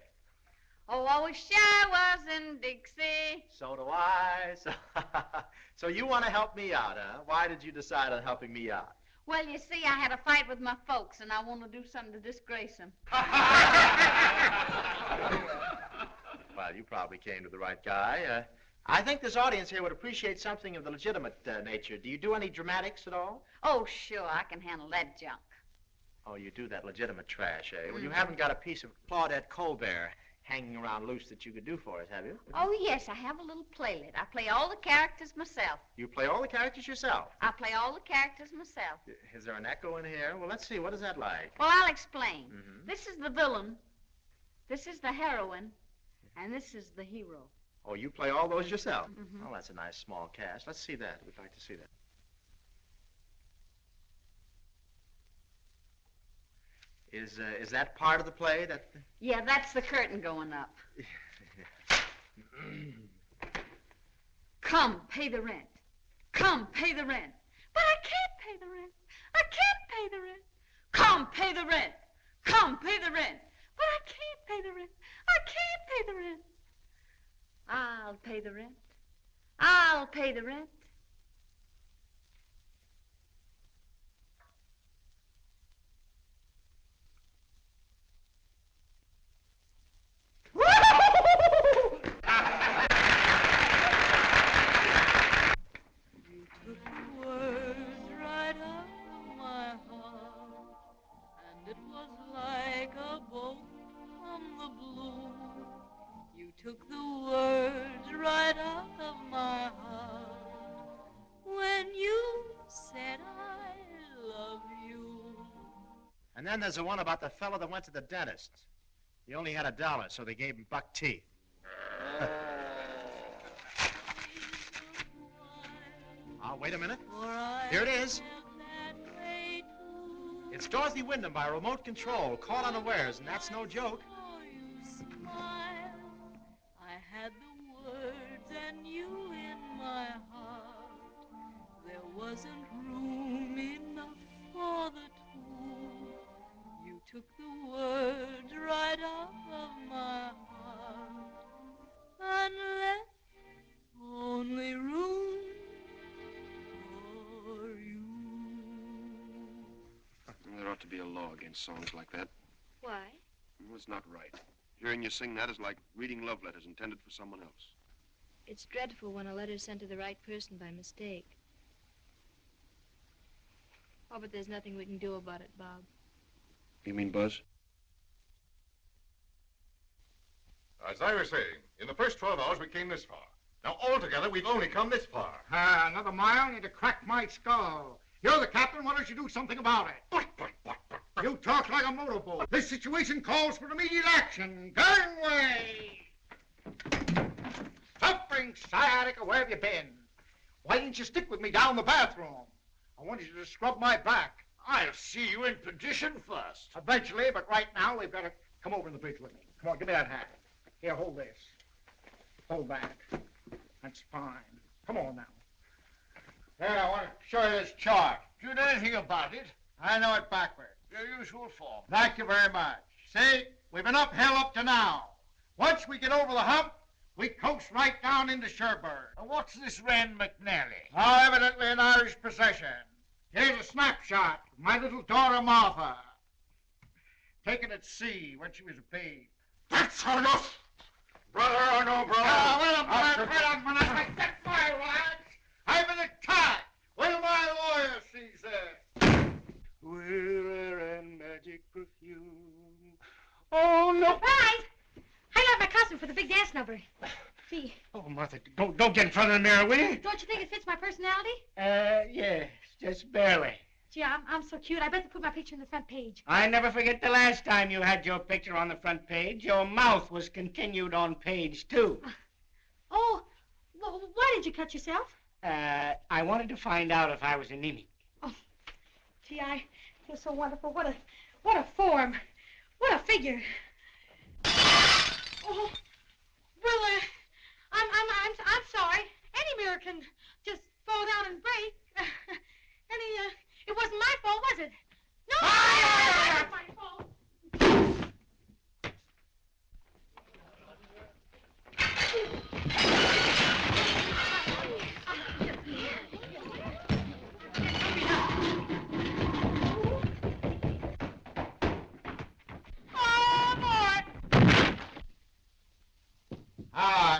Oh, I wish I was in Dixie. So do I. So you want to help me out, huh? Why did you decide on helping me out? Well, you see, I had a fight with my folks, and I want to do something to disgrace them. Well, you probably came to the right guy. I think this audience here would appreciate something of the legitimate nature. Do you do any dramatics at all? Oh, sure, I can handle that junk. Oh, you do that legitimate trash, eh? Well, you haven't got a piece of Claudette Colbert hanging around loose that you could do for us, have you? Oh, yes, I have a little playlet. I play all the characters myself. You play all the characters yourself? I play all the characters myself. Is there an echo in here? Well, let's see. What is that like? Well, I'll explain. Mm-hmm. This is the villain, this is the heroine, and this is the hero. Oh, you play all those yourself? Mm-hmm. Oh, that's a nice small cast. Let's see that. We'd like to see that. Is that part of the play? Yeah, that's the curtain going up. Come, pay the rent. Come, pay the rent. But I can't pay the rent. I can't pay the rent. Come, pay the rent. Come, pay the rent. But I can't pay the rent. I can't pay the rent. I'll pay the rent. I'll pay the rent. Took the words right out of my heart when you said I love you. And then there's the one about the fellow that went to the dentist. He only had $1, so they gave him buck teeth. Wait a minute. Here it is. It's Dorothy Wyndham by remote control, caught unawares, and that's no joke. I had the words and you in my heart. There wasn't room enough. took the words right out of my heart and left only room for you. There ought to be a law against songs like that. Why? Well, it's not right. Hearing you sing that is like reading love letters intended for someone else. It's dreadful when a letter's sent to the right person by mistake. Oh, but there's nothing we can do about it, Bob. You mean Buzz? As I was saying, in the first 12 hours, we came this far. Now, altogether, we've only come this far. Another mile and to crack my skull. You're the captain. Why don't you do something about it? You talk like a motorboat. This situation calls for immediate action. Gangway! Suffering sciatica, where have you been? Why didn't you stick with me down the bathroom? I wanted you to scrub my back. I'll see you in position first. Eventually, but right now we've got to come over the bridge with me. Come on, give me that hat. Here, hold this. Hold that. That's fine. Come on now. Here, I want to show you this chart. Do you know anything about it? I know it backwards. Your usual form. Thank you very much. See, we've been uphill up to now. Once we get over the hump, we coast right down into Cherbourg. Now, what's this Rand McNally? Now, evidently an Irish possession. Here's a snapshot of my little daughter, Martha. Taken at sea when she was a babe. That's enough! Brother or no brother? I'm gonna get my rights. I've been attacked. Wait till my lawyer sees this. We're and magic perfume. Oh, no. Surprise! I got my costume for the big dance number. See. Oh, Martha, don't get in front of the mirror, will you? Don't you think it fits my personality? Yes, just barely. Gee, I'm so cute. I bet they put my picture on the front page. I never forget the last time you had your picture on the front page. Your mouth was continued on page 2. Oh, why did you cut yourself? I wanted to find out if I was anemic. Oh, gee, I feel so wonderful. What a form. What a figure. Oh, well, I'm sorry. Any mirror can just fall down and break. It wasn't my fault, was it? No, it wasn't my fault.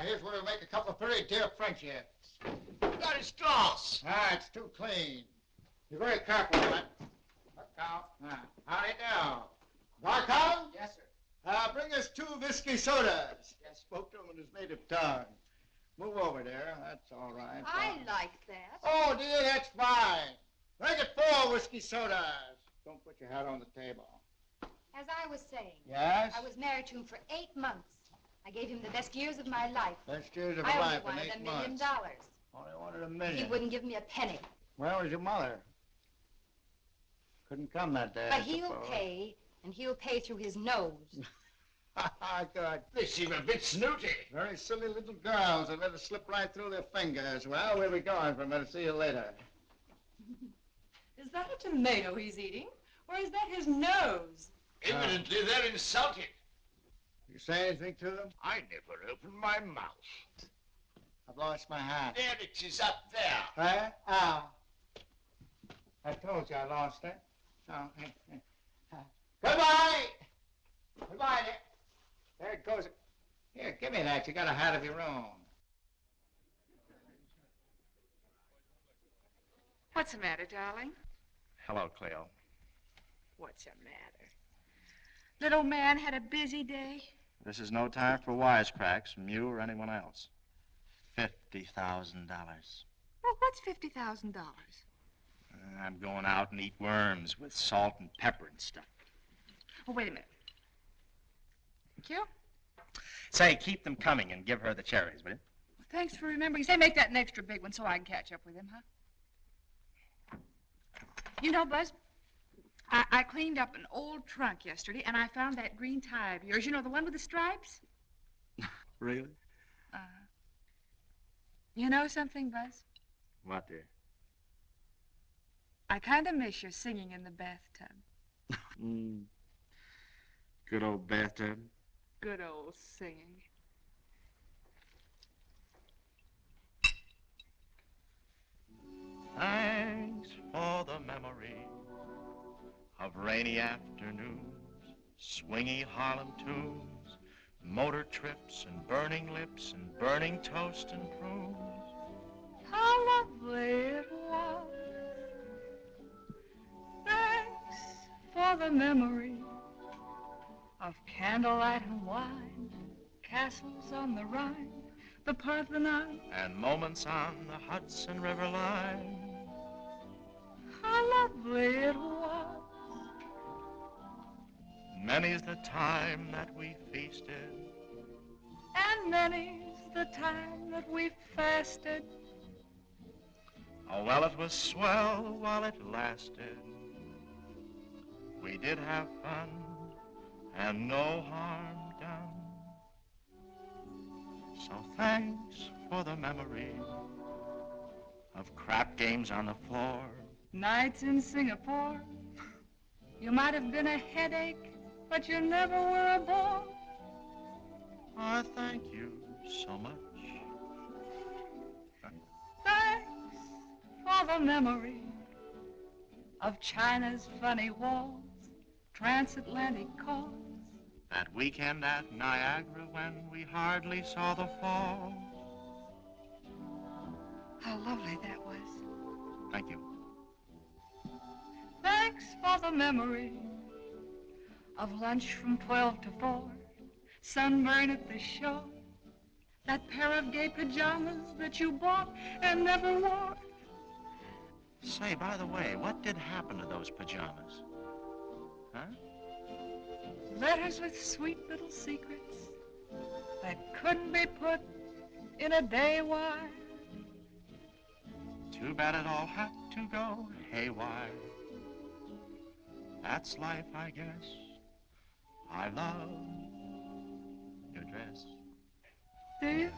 Here's where we make a couple of very dear friendships. That is glass. It's too clean. Be very careful with it. Look out. Howdy now. Barcon? Yes, sir. Bring us 2 whiskey sodas. Yes, spoke to him in his native tongue. Move over there. That's all right. I like that. Oh, dear, that's fine. Make it 4 whiskey sodas. Don't put your hat on the table. As I was saying. Yes? I was married to him for 8 months. I gave him the best years of my life. Best years of I only life in wanted 8 $1 million. months. Only wanted $1 million. He wouldn't give me a penny. Where was your mother? Couldn't come that day. But I he'll suppose. pay, and he'll pay through his nose. God. They seem a bit snooty. Very silly little girls that let it slip right through their fingers. Well, we'll be going for a minute. See you later. Is that a tomato he's eating? Or is that his nose? Evidently, they're insulted. You say anything to them? I never opened my mouth. I've lost my hat. There it is up there. Huh? Oh. I told you I lost it. Oh, Goodbye! Goodbye, Dick. There it goes. Here, give me that. You got a hat of your own. What's the matter, darling? Hello, Cleo. What's the matter? Little man had a busy day. This is no time for wisecracks from you or anyone else. $50,000. Well, what's $50,000? I'm going out and eat worms with salt and pepper and stuff. Oh, wait a minute. Thank you. Say, keep them coming and give her the cherries, will you? Well, thanks for remembering. Say, make that an extra big one so I can catch up with him, huh? You know, Buzz, I cleaned up an old trunk yesterday, and I found that green tie of yours. You know, the one with the stripes? Really? You know something, Buzz? What, dear? I kind of miss your singing in the bathtub. Good old bathtub. Good old singing. Thanks for the memory of rainy afternoons, swingy Harlem tunes, motor trips and burning lips and burning toast and prunes. How lovely it was. Thanks for the memory of candlelight and wine, castles on the Rhine, the Parthenon, And moments on the Hudson River line. how lovely it was. Many's the time that we feasted, And many's the time that we fasted. oh well, it was swell while it lasted. We did have fun and no harm done. So thanks for the memory of crap games on the floor, Nights in Singapore. You might have been a headache, but you never were a bore. I thank you so much. Thanks for the memory of China's funny walls, transatlantic calls. That weekend at Niagara when we hardly saw the fall. How lovely that was. Thank you. Thanks for the memory of lunch from 12 to 4, sunburn at the shore, that pair of gay pajamas that you bought and never wore. Say, by the way, what did happen to those pajamas? Huh? Letters with sweet little secrets that couldn't be put in a day wire. Too bad it all had to go haywire. That's life, I guess. I love your dress. Do you?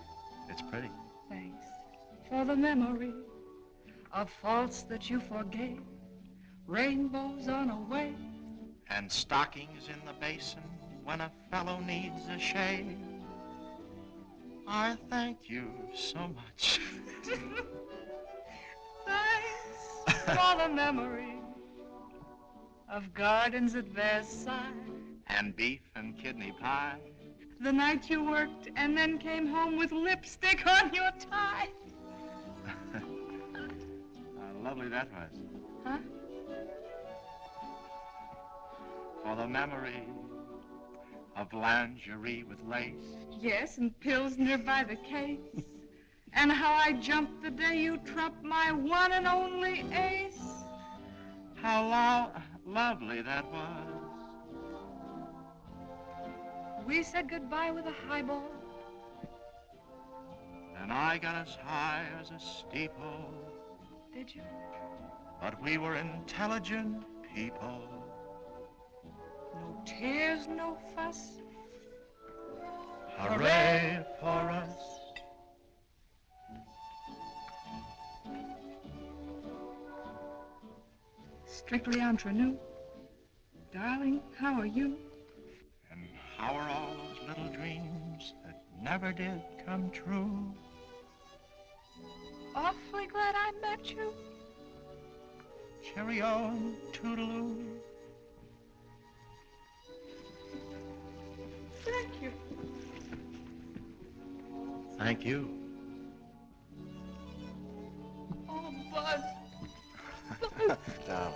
It's pretty. Thanks for the memory of faults that you forgave, rainbows on a wave. And stockings in the basin when a fellow needs a shave. I thank you so much. Thanks for the memory of gardens at Versailles, And beef and kidney pie. the night you worked and then came home with lipstick on your tie. How lovely that was. Huh? For the memory of lingerie with lace. Yes, and Pilsner by the case. And how I jumped the day you trumped my one and only ace. How lovely that was. We said goodbye with a highball. And I got as high as a steeple. Did you? But we were intelligent people. No tears, no fuss. Hooray for us. Strictly entre nous. Darling, how are you? And how are all those little dreams that never did come true? Awfully glad I met you. Cheerio and toodaloo. Thank you. Thank you. Oh, Buzz. Darling,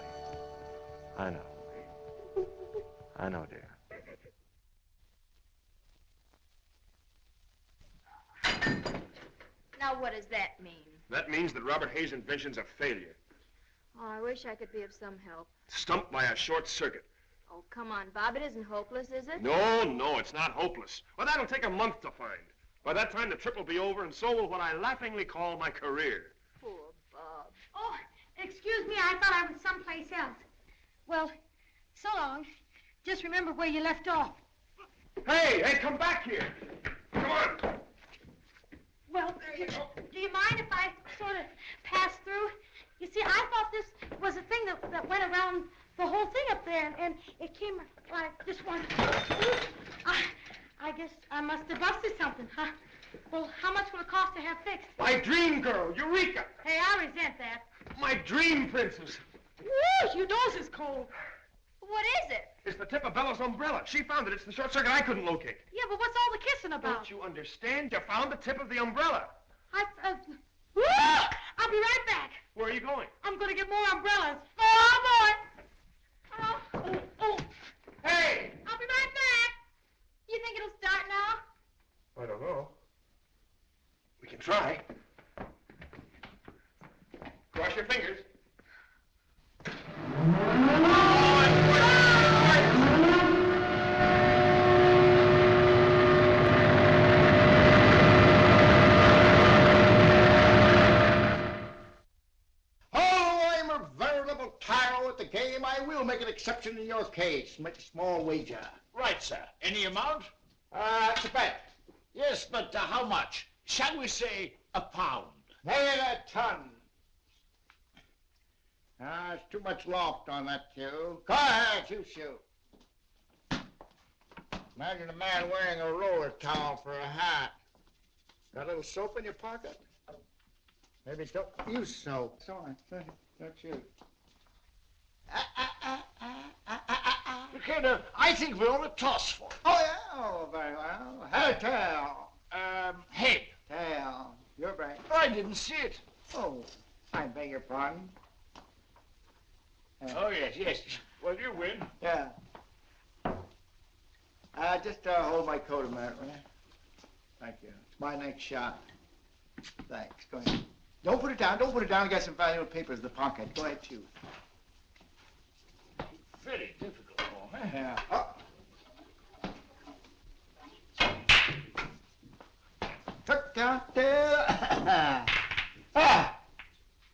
I know. I know, dear. Now, what does that mean? That means that Robert Hayes' invention's a failure. Oh, I wish I could be of some help. Stumped by a short circuit. Oh, come on, Bob. It isn't hopeless, is it? No, it's not hopeless. Well, that'll take a month to find. By that time, the trip will be over, and so will what I laughingly call my career. Poor Bob. Oh, excuse me, I thought I was someplace else. Well, so long. Just remember where you left off. Hey, come back here. Come on. Well, do you mind if I sort of pass through? You see, I thought this was a thing that went around the whole thing up there, and it came like this one. I guess I must have busted something, huh? Well, how much will it cost to have fixed? My dream girl, Eureka! Hey, I resent that. My dream princess. Woo, your nose is cold. What is it? It's the tip of Bella's umbrella. She found it. It's the short circuit I couldn't locate. Yeah, but what's all the kissing about? Don't you understand? You found the tip of the umbrella. Woo! I'll be right back. Where are you going? I'm going to get more umbrellas. Oh, boy. Oh. Hey! I'll be right back. You think it'll start now? I don't know. We can try. Cross your fingers. Game, I will make an exception in your case. Make a small wager. Right, sir. Any amount? It's a bet. Yes, but how much? Shall we say a pound? Maybe a ton. There's too much loft on that cue. Go ahead, you shoot. Imagine a man wearing a roller towel for a hat. Got a little soap in your pocket? Maybe don't use soap. Sorry, don't shoot. Ricardo, I think we're on a toss for it. Oh, yeah? Oh, very well. Head or tail? Head. Tail. You're right. I didn't see it. Oh, I beg your pardon. Oh, yes. Well, you win. Yeah. Just hold my coat a minute, will you? Thank you. It's my next shot. Thanks. Go ahead. Don't put it down. I got some valuable papers in the pocket. Go ahead, shoot. Very difficult for me. Yeah. Oh. Took out there. Ah!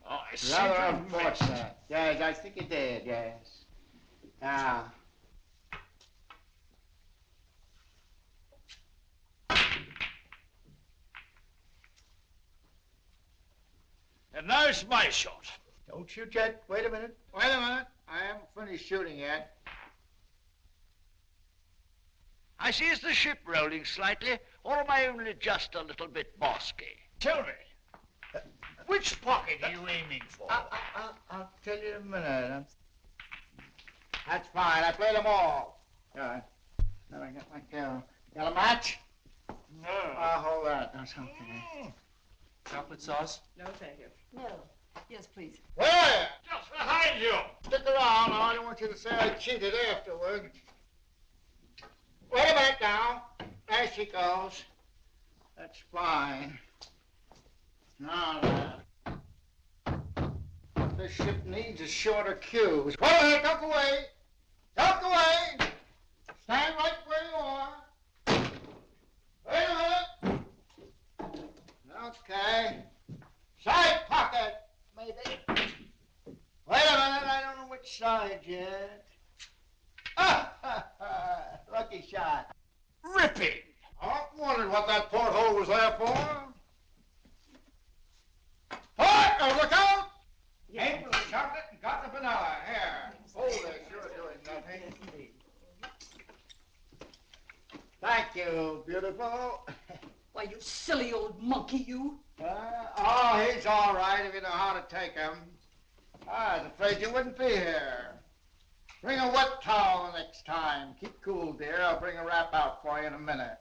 Oh, I see. Rather unfortunate. Yes, I think it did, yes. Now. And now it's my shot. Don't shoot yet. Wait a minute. I haven't finished shooting yet. I see, is the ship rolling slightly, or am I only just a little bit bosky? Tell me, which pocket are you aiming for? I'll tell you in a minute. That's fine. I played them all. All right. Now I got my cue. Got a match? No. I'll hold that. That's okay. Chocolate sauce? No, thank you. No. Yes, please. Where? Just behind you. Stick around. I don't want you to say I cheated afterward. Wait a minute now. There she goes. That's fine. Now, this ship needs a shorter cue. Wait a minute. Don't go away. Don't go away. Stand right where you are. Wait a minute. Okay. Side pocket, maybe. Wait a minute, I don't know which side yet. Lucky shot. Ripping. I wondered what that porthole was there for. Port, look out! Came for the chocolate and got the vanilla. Here. Oh, they're sure doing nothing. Thank you, beautiful. Why, you silly old monkey, you. He's all right if you know how to take him. I was afraid you wouldn't be here. Bring a wet towel the next time. Keep cool, dear. I'll bring a wrap out for you in a minute.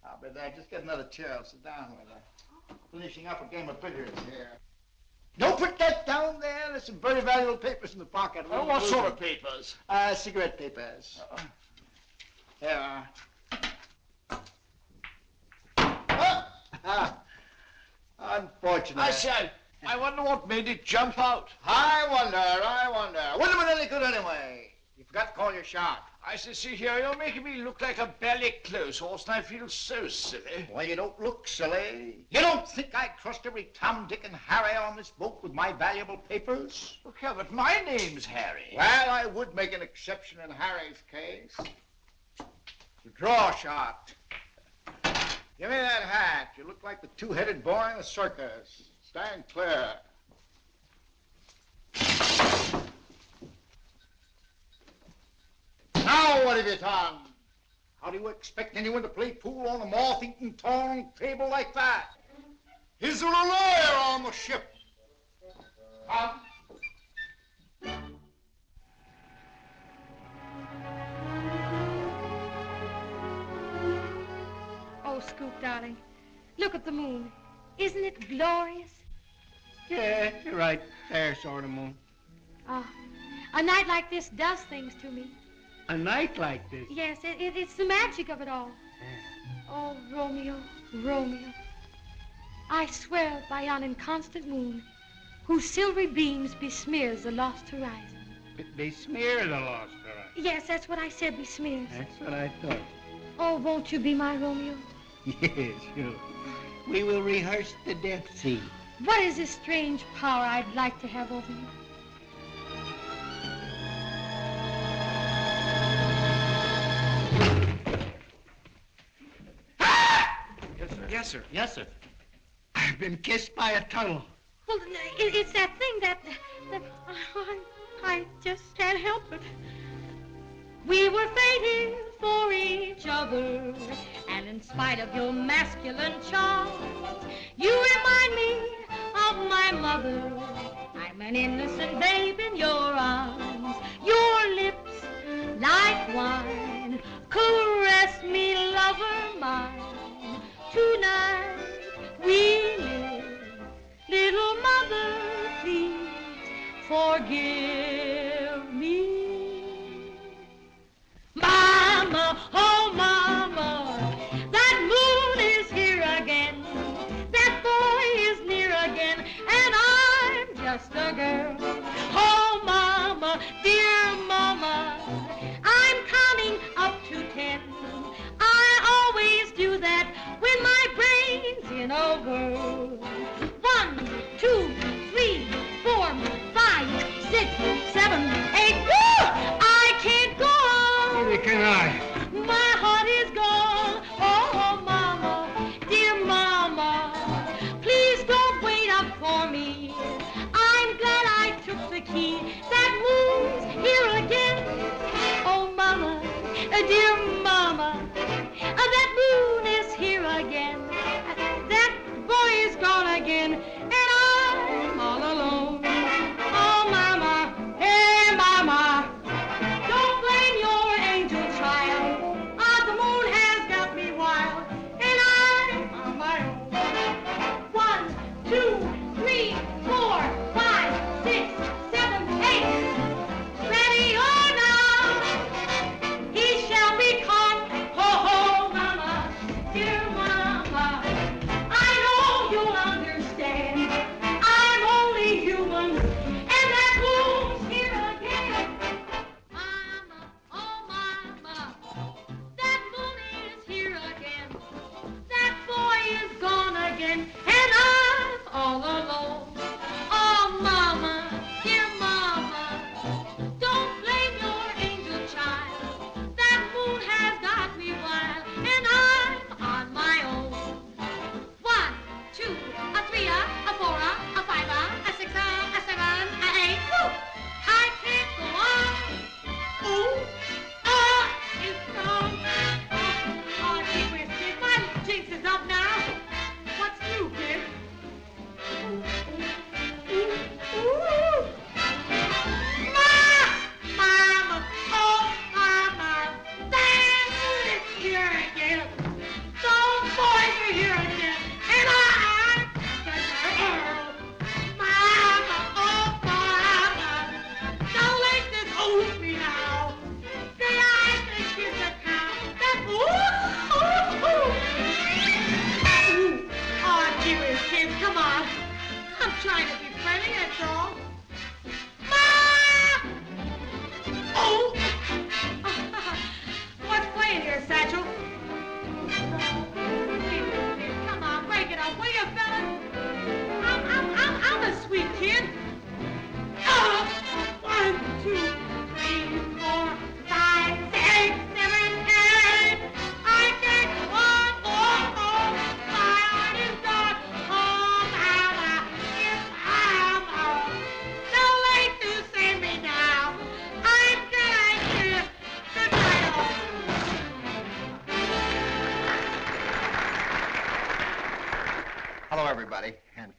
I'll be there. Just get another chair. I'll sit down with her. Finishing up a game of billiards here. Don't put that down there. There's some very valuable papers in the pocket. What sort of papers? Cigarette papers. Here. Unfortunate. I said, I wonder what made it jump out. I wonder. Wouldn't have been any good anyway. You forgot to call your shot. I see here, you're making me look like a belly close horse, and I feel so silly. Well, you don't look silly. You don't think I'd trust every Tom, Dick, and Harry on this boat with my valuable papers? Look here, but my name's Harry. Well, I would make an exception in Harry's case. The draw shot. Give me that hat. You look like the two-headed boy in a circus. Stand clear. out of your tongue. How do you expect anyone to play pool on a moth-eaten tongue table like that? Is there a lawyer on the ship? Come. Oh, Scoop, darling, look at the moon. Isn't it glorious? Yeah, you're right. There, sort of moon. Oh, a night like this does things to me. A night like this? Yes, it's the magic of it all. Oh, Romeo, Romeo, I swear by yon inconstant moon, whose silvery beams besmears the lost horizon. Besmear the lost horizon? Yes, that's what I said, besmears. That's what I thought. Oh, won't you be my Romeo? Yes, sure. We will rehearse the death scene. What is this strange power I'd like to have over you? Yes, sir. Yes, sir. I've been kissed by a tunnel. Well, it's that thing that I just can't help it. We were fated for each other, and in spite of your masculine charms, you remind me of my mother. I'm an innocent babe in your arms. Your lips, like wine, caress me, lover mine. Tonight we live. Little mother, please forgive me. Mama, oh mama, that moon is here again. That boy is near again, and I'm just a girl. Oh mama, dear mama, I'm counting up to 10. I always do that when my brain's in a whirl. 1, 2, 3, 4, 5, 6, 7, 8. Woo! I can't go on. Neither can I. My heart is gone. Oh, mama, dear mama, please don't wait up for me. I'm glad I took the key. That moon's here again. Oh, mama, dear mama, that moon is here again. That boy is gone again, and I'm all alone. Oh, mama, hey, mama, don't blame your angel child. The moon has got me wild, and I'm on my own. 1, 2, 3, 4, 5, 6, 7, 8.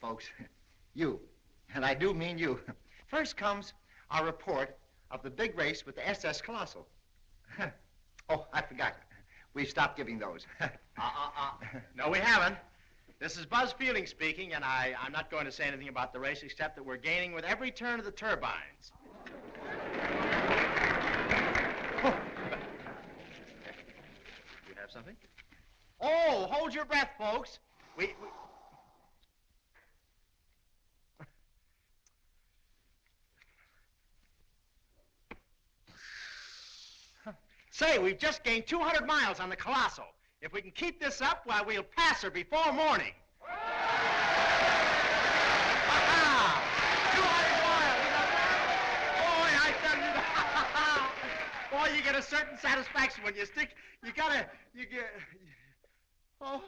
folks. You. And I do mean you. First comes our report of the big race with the SS Colossal. Oh, I forgot. We've stopped giving those. No, we haven't. This is Buzz Fielding speaking, and I'm not going to say anything about the race except that we're gaining with every turn of the turbines. You have something? Oh, hold your breath, folks. We... Say, we've just gained 200 miles on the Colossal. If we can keep this up, why, we'll pass her before morning. 200 miles, you know that? Boy, I tell you, boy, you get a certain satisfaction when you stick, you get... Oh.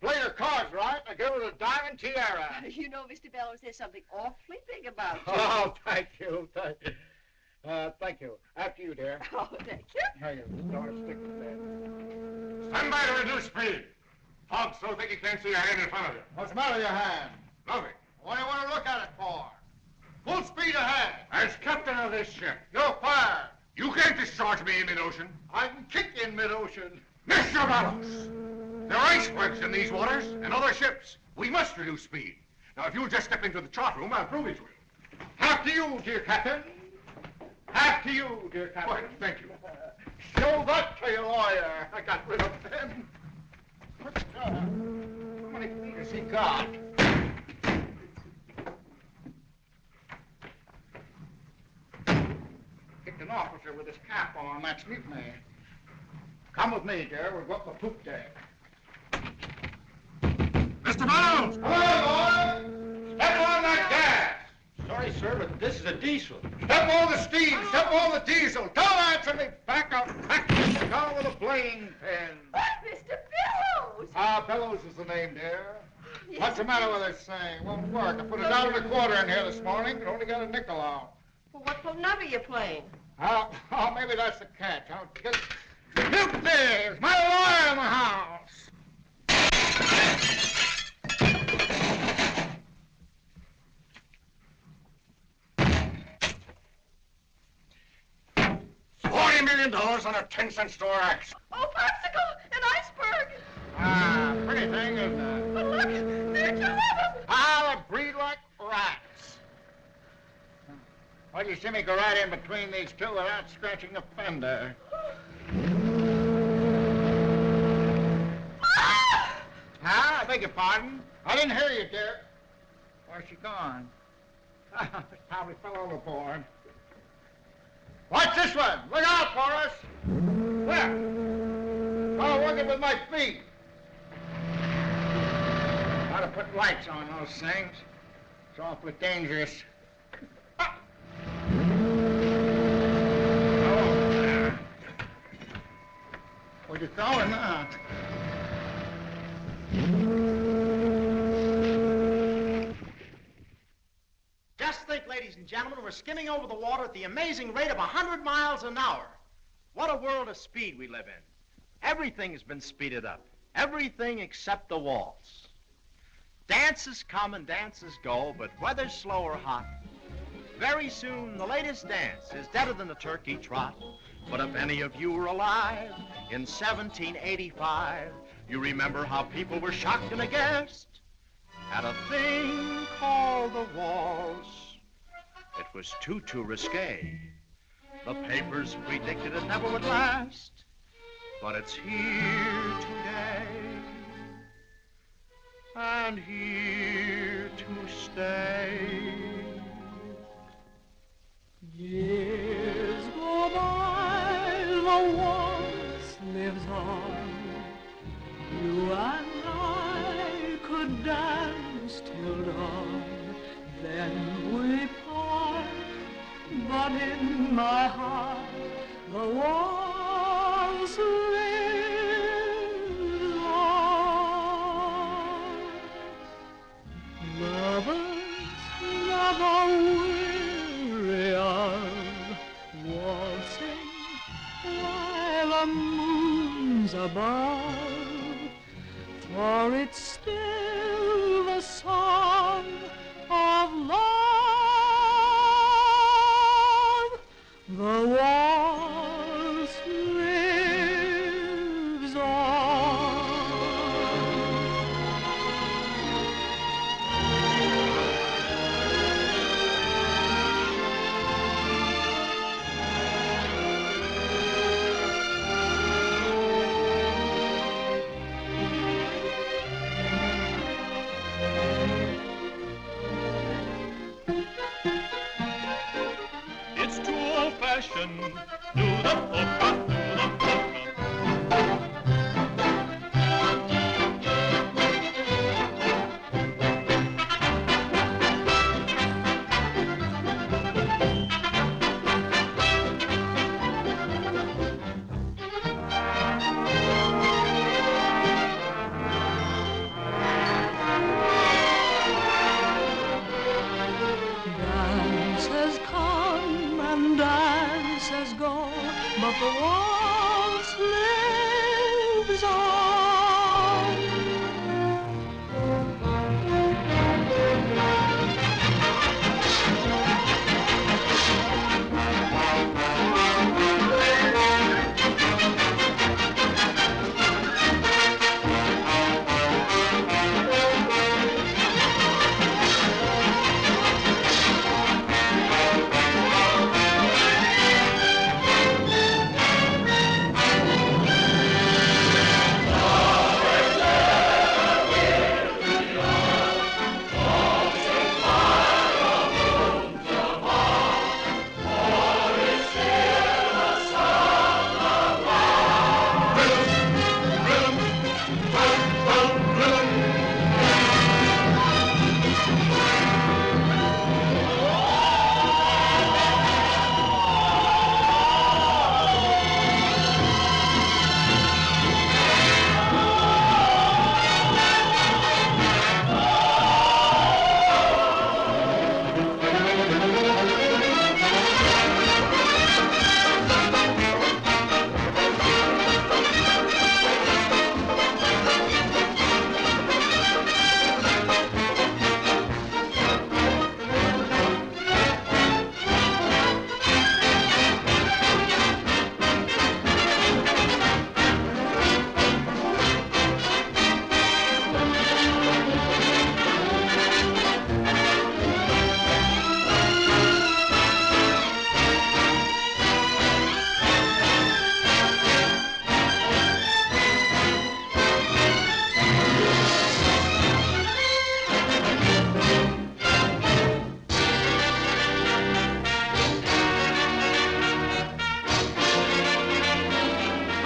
Play your cards right, I give her a diamond tiara. You know, Mr. Bellows, there's something awfully big about you. Oh, thank you. Thank you. After you, dear. Oh, thank you. Here you don't stick with that. Stand by to reduce speed. Fog so thick you can't see your hand in front of you. What's the matter with your hand? Nothing. What do you want to look at it for? Full speed ahead. As captain of this ship, You're fired. you can't discharge me in mid-ocean. I can kick you in mid-ocean. Mr. Bellows, there are icebergs in these waters and other ships. We must reduce speed. Now, if you'll just step into the chart room, I'll prove it to you. After you, dear Captain. After you, dear Captain. Right, thank you. Show that to your lawyer. I got rid of them. How many feet has he got? Kicked an officer with his cap on. That's mutiny. Come with me, dear. We'll go up the poop deck. Mr. Bellows! Come on, boy! Step on that gas! Sorry, sir, but this is a diesel. Step on the steam. Step on the diesel. Don't answer me. Back up. Back down with a blame pen. Mr. Bellows! Bellows is the name, dear. What's the matter with this thing? Won't work. I put $1.25 in here this morning, but only got a nickel out. Well, what phone number are you playing? Oh, maybe that's the catch. Look there's my lawyer in the house. $40 million on a 10-cent store axe. Oh, popsicle! An iceberg! Pretty thing, isn't it? But look, there are 2 of them! They breed like rats. Well, you see me go right in between these two without scratching the fender. I beg your pardon? I didn't hear you, dear. Where's she gone? Probably fell overboard. Watch this one! Look out for us! Where? Oh, working with my feet. Ought to put lights on those things. It's awfully dangerous. Ah. Oh, there. What you throwing now? Just think, ladies and gentlemen, we're skimming over the water at the amazing rate of 100 miles an hour. What a world of speed we live in. Everything has been speeded up. Everything except the waltz. Dances come and dances go, but whether slow or hot, very soon the latest dance is deader than the turkey trot. But if any of you were alive in 1785, you remember how people were shocked and aghast at a thing called the waltz. It was too risque. The papers predicted it never would last, but it's here today and here to stay. Years go by, the waltz lives on. You and I could dance till dawn, then we part. But in my heart, the waltz lives on. it's still the song of love. The waltz lives on. It's too old-fashioned. Do the polka, do the polka. Dances come and dances go, but the waltz lives on.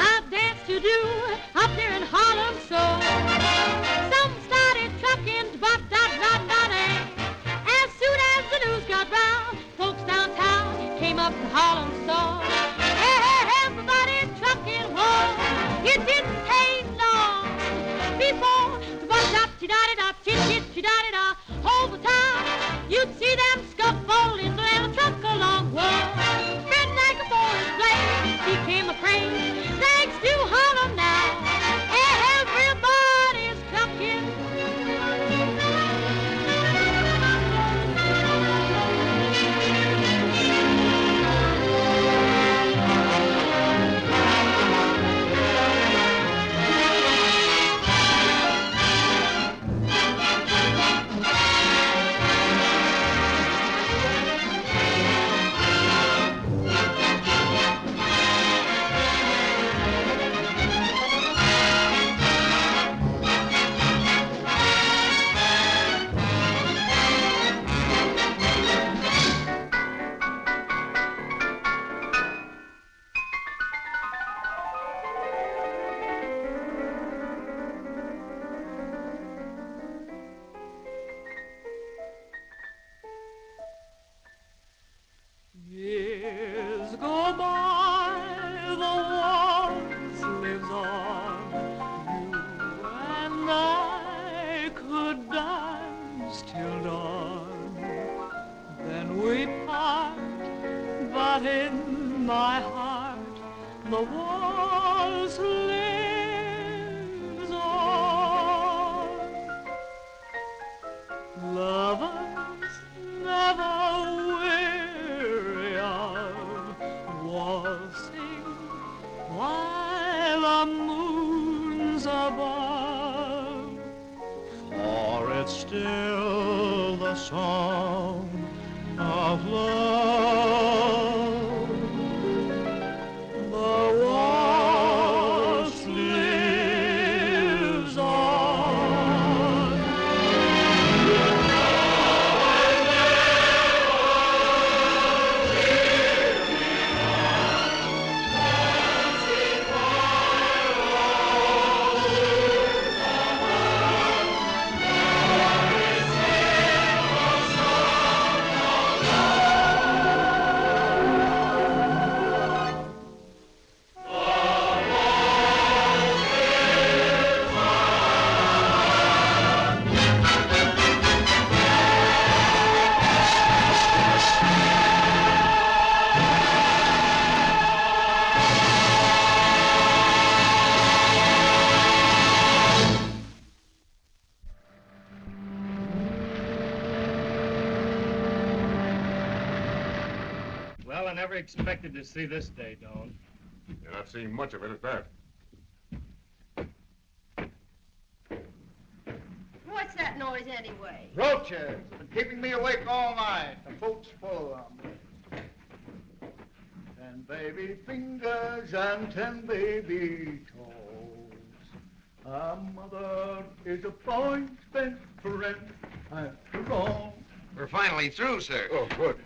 I've danced to do up there in Harlem, so some started trucking, da-da-da-da-da. As soon as the news got round, folks downtown came up to Harlem, so everybody trucking, whoa. It didn't take long before the da-da-da-da-da, chit-chit-da-da-da, whole town. You'd see them scuffling and truck along, whoa. Spread like a forest blaze became a praise. Thanks to Harlem now, everybody's trucking. Years go by, the waltz lives on. You and I could dance till dawn. Then we part, but in my heart the waltz lives on. song of love. The waltz lives on. Well, I never expected to see this day, Doan. You're not seeing much of it at that. What's that noise anyway? Roaches. Been keeping me awake all night. The boat's full of them. 10 baby fingers and 10 baby toes. A mother is a boy's best friend after all. We're finally through, sir. Oh, good.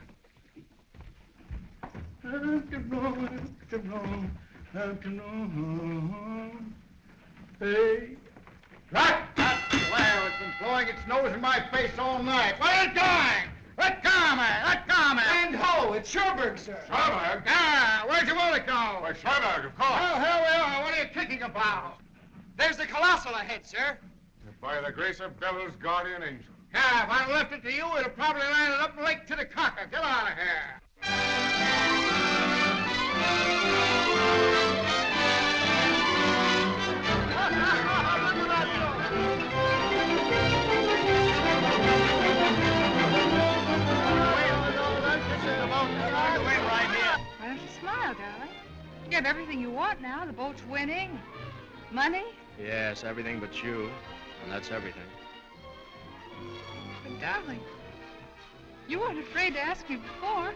Hey. Right! Well, it's been blowing its nose in my face all night. What are you doing? Let go, man! Let go, man! And ho! It's Sherberg, sir. Sherberg? Ah, where'd you want to go? Why, Sherberg, of course. Oh, hell we are. What are you kicking about? There's the Colossal ahead, sir. By the grace of Devil's guardian angel. Yeah, if I'd left it to you, it'd have probably landed up Lake Titicaca. Get out of here. Why don't you smile, darling? You have everything you want now. The boat's winning. Money. Yes, everything but you. And that's everything. But, darling, you weren't afraid to ask me before.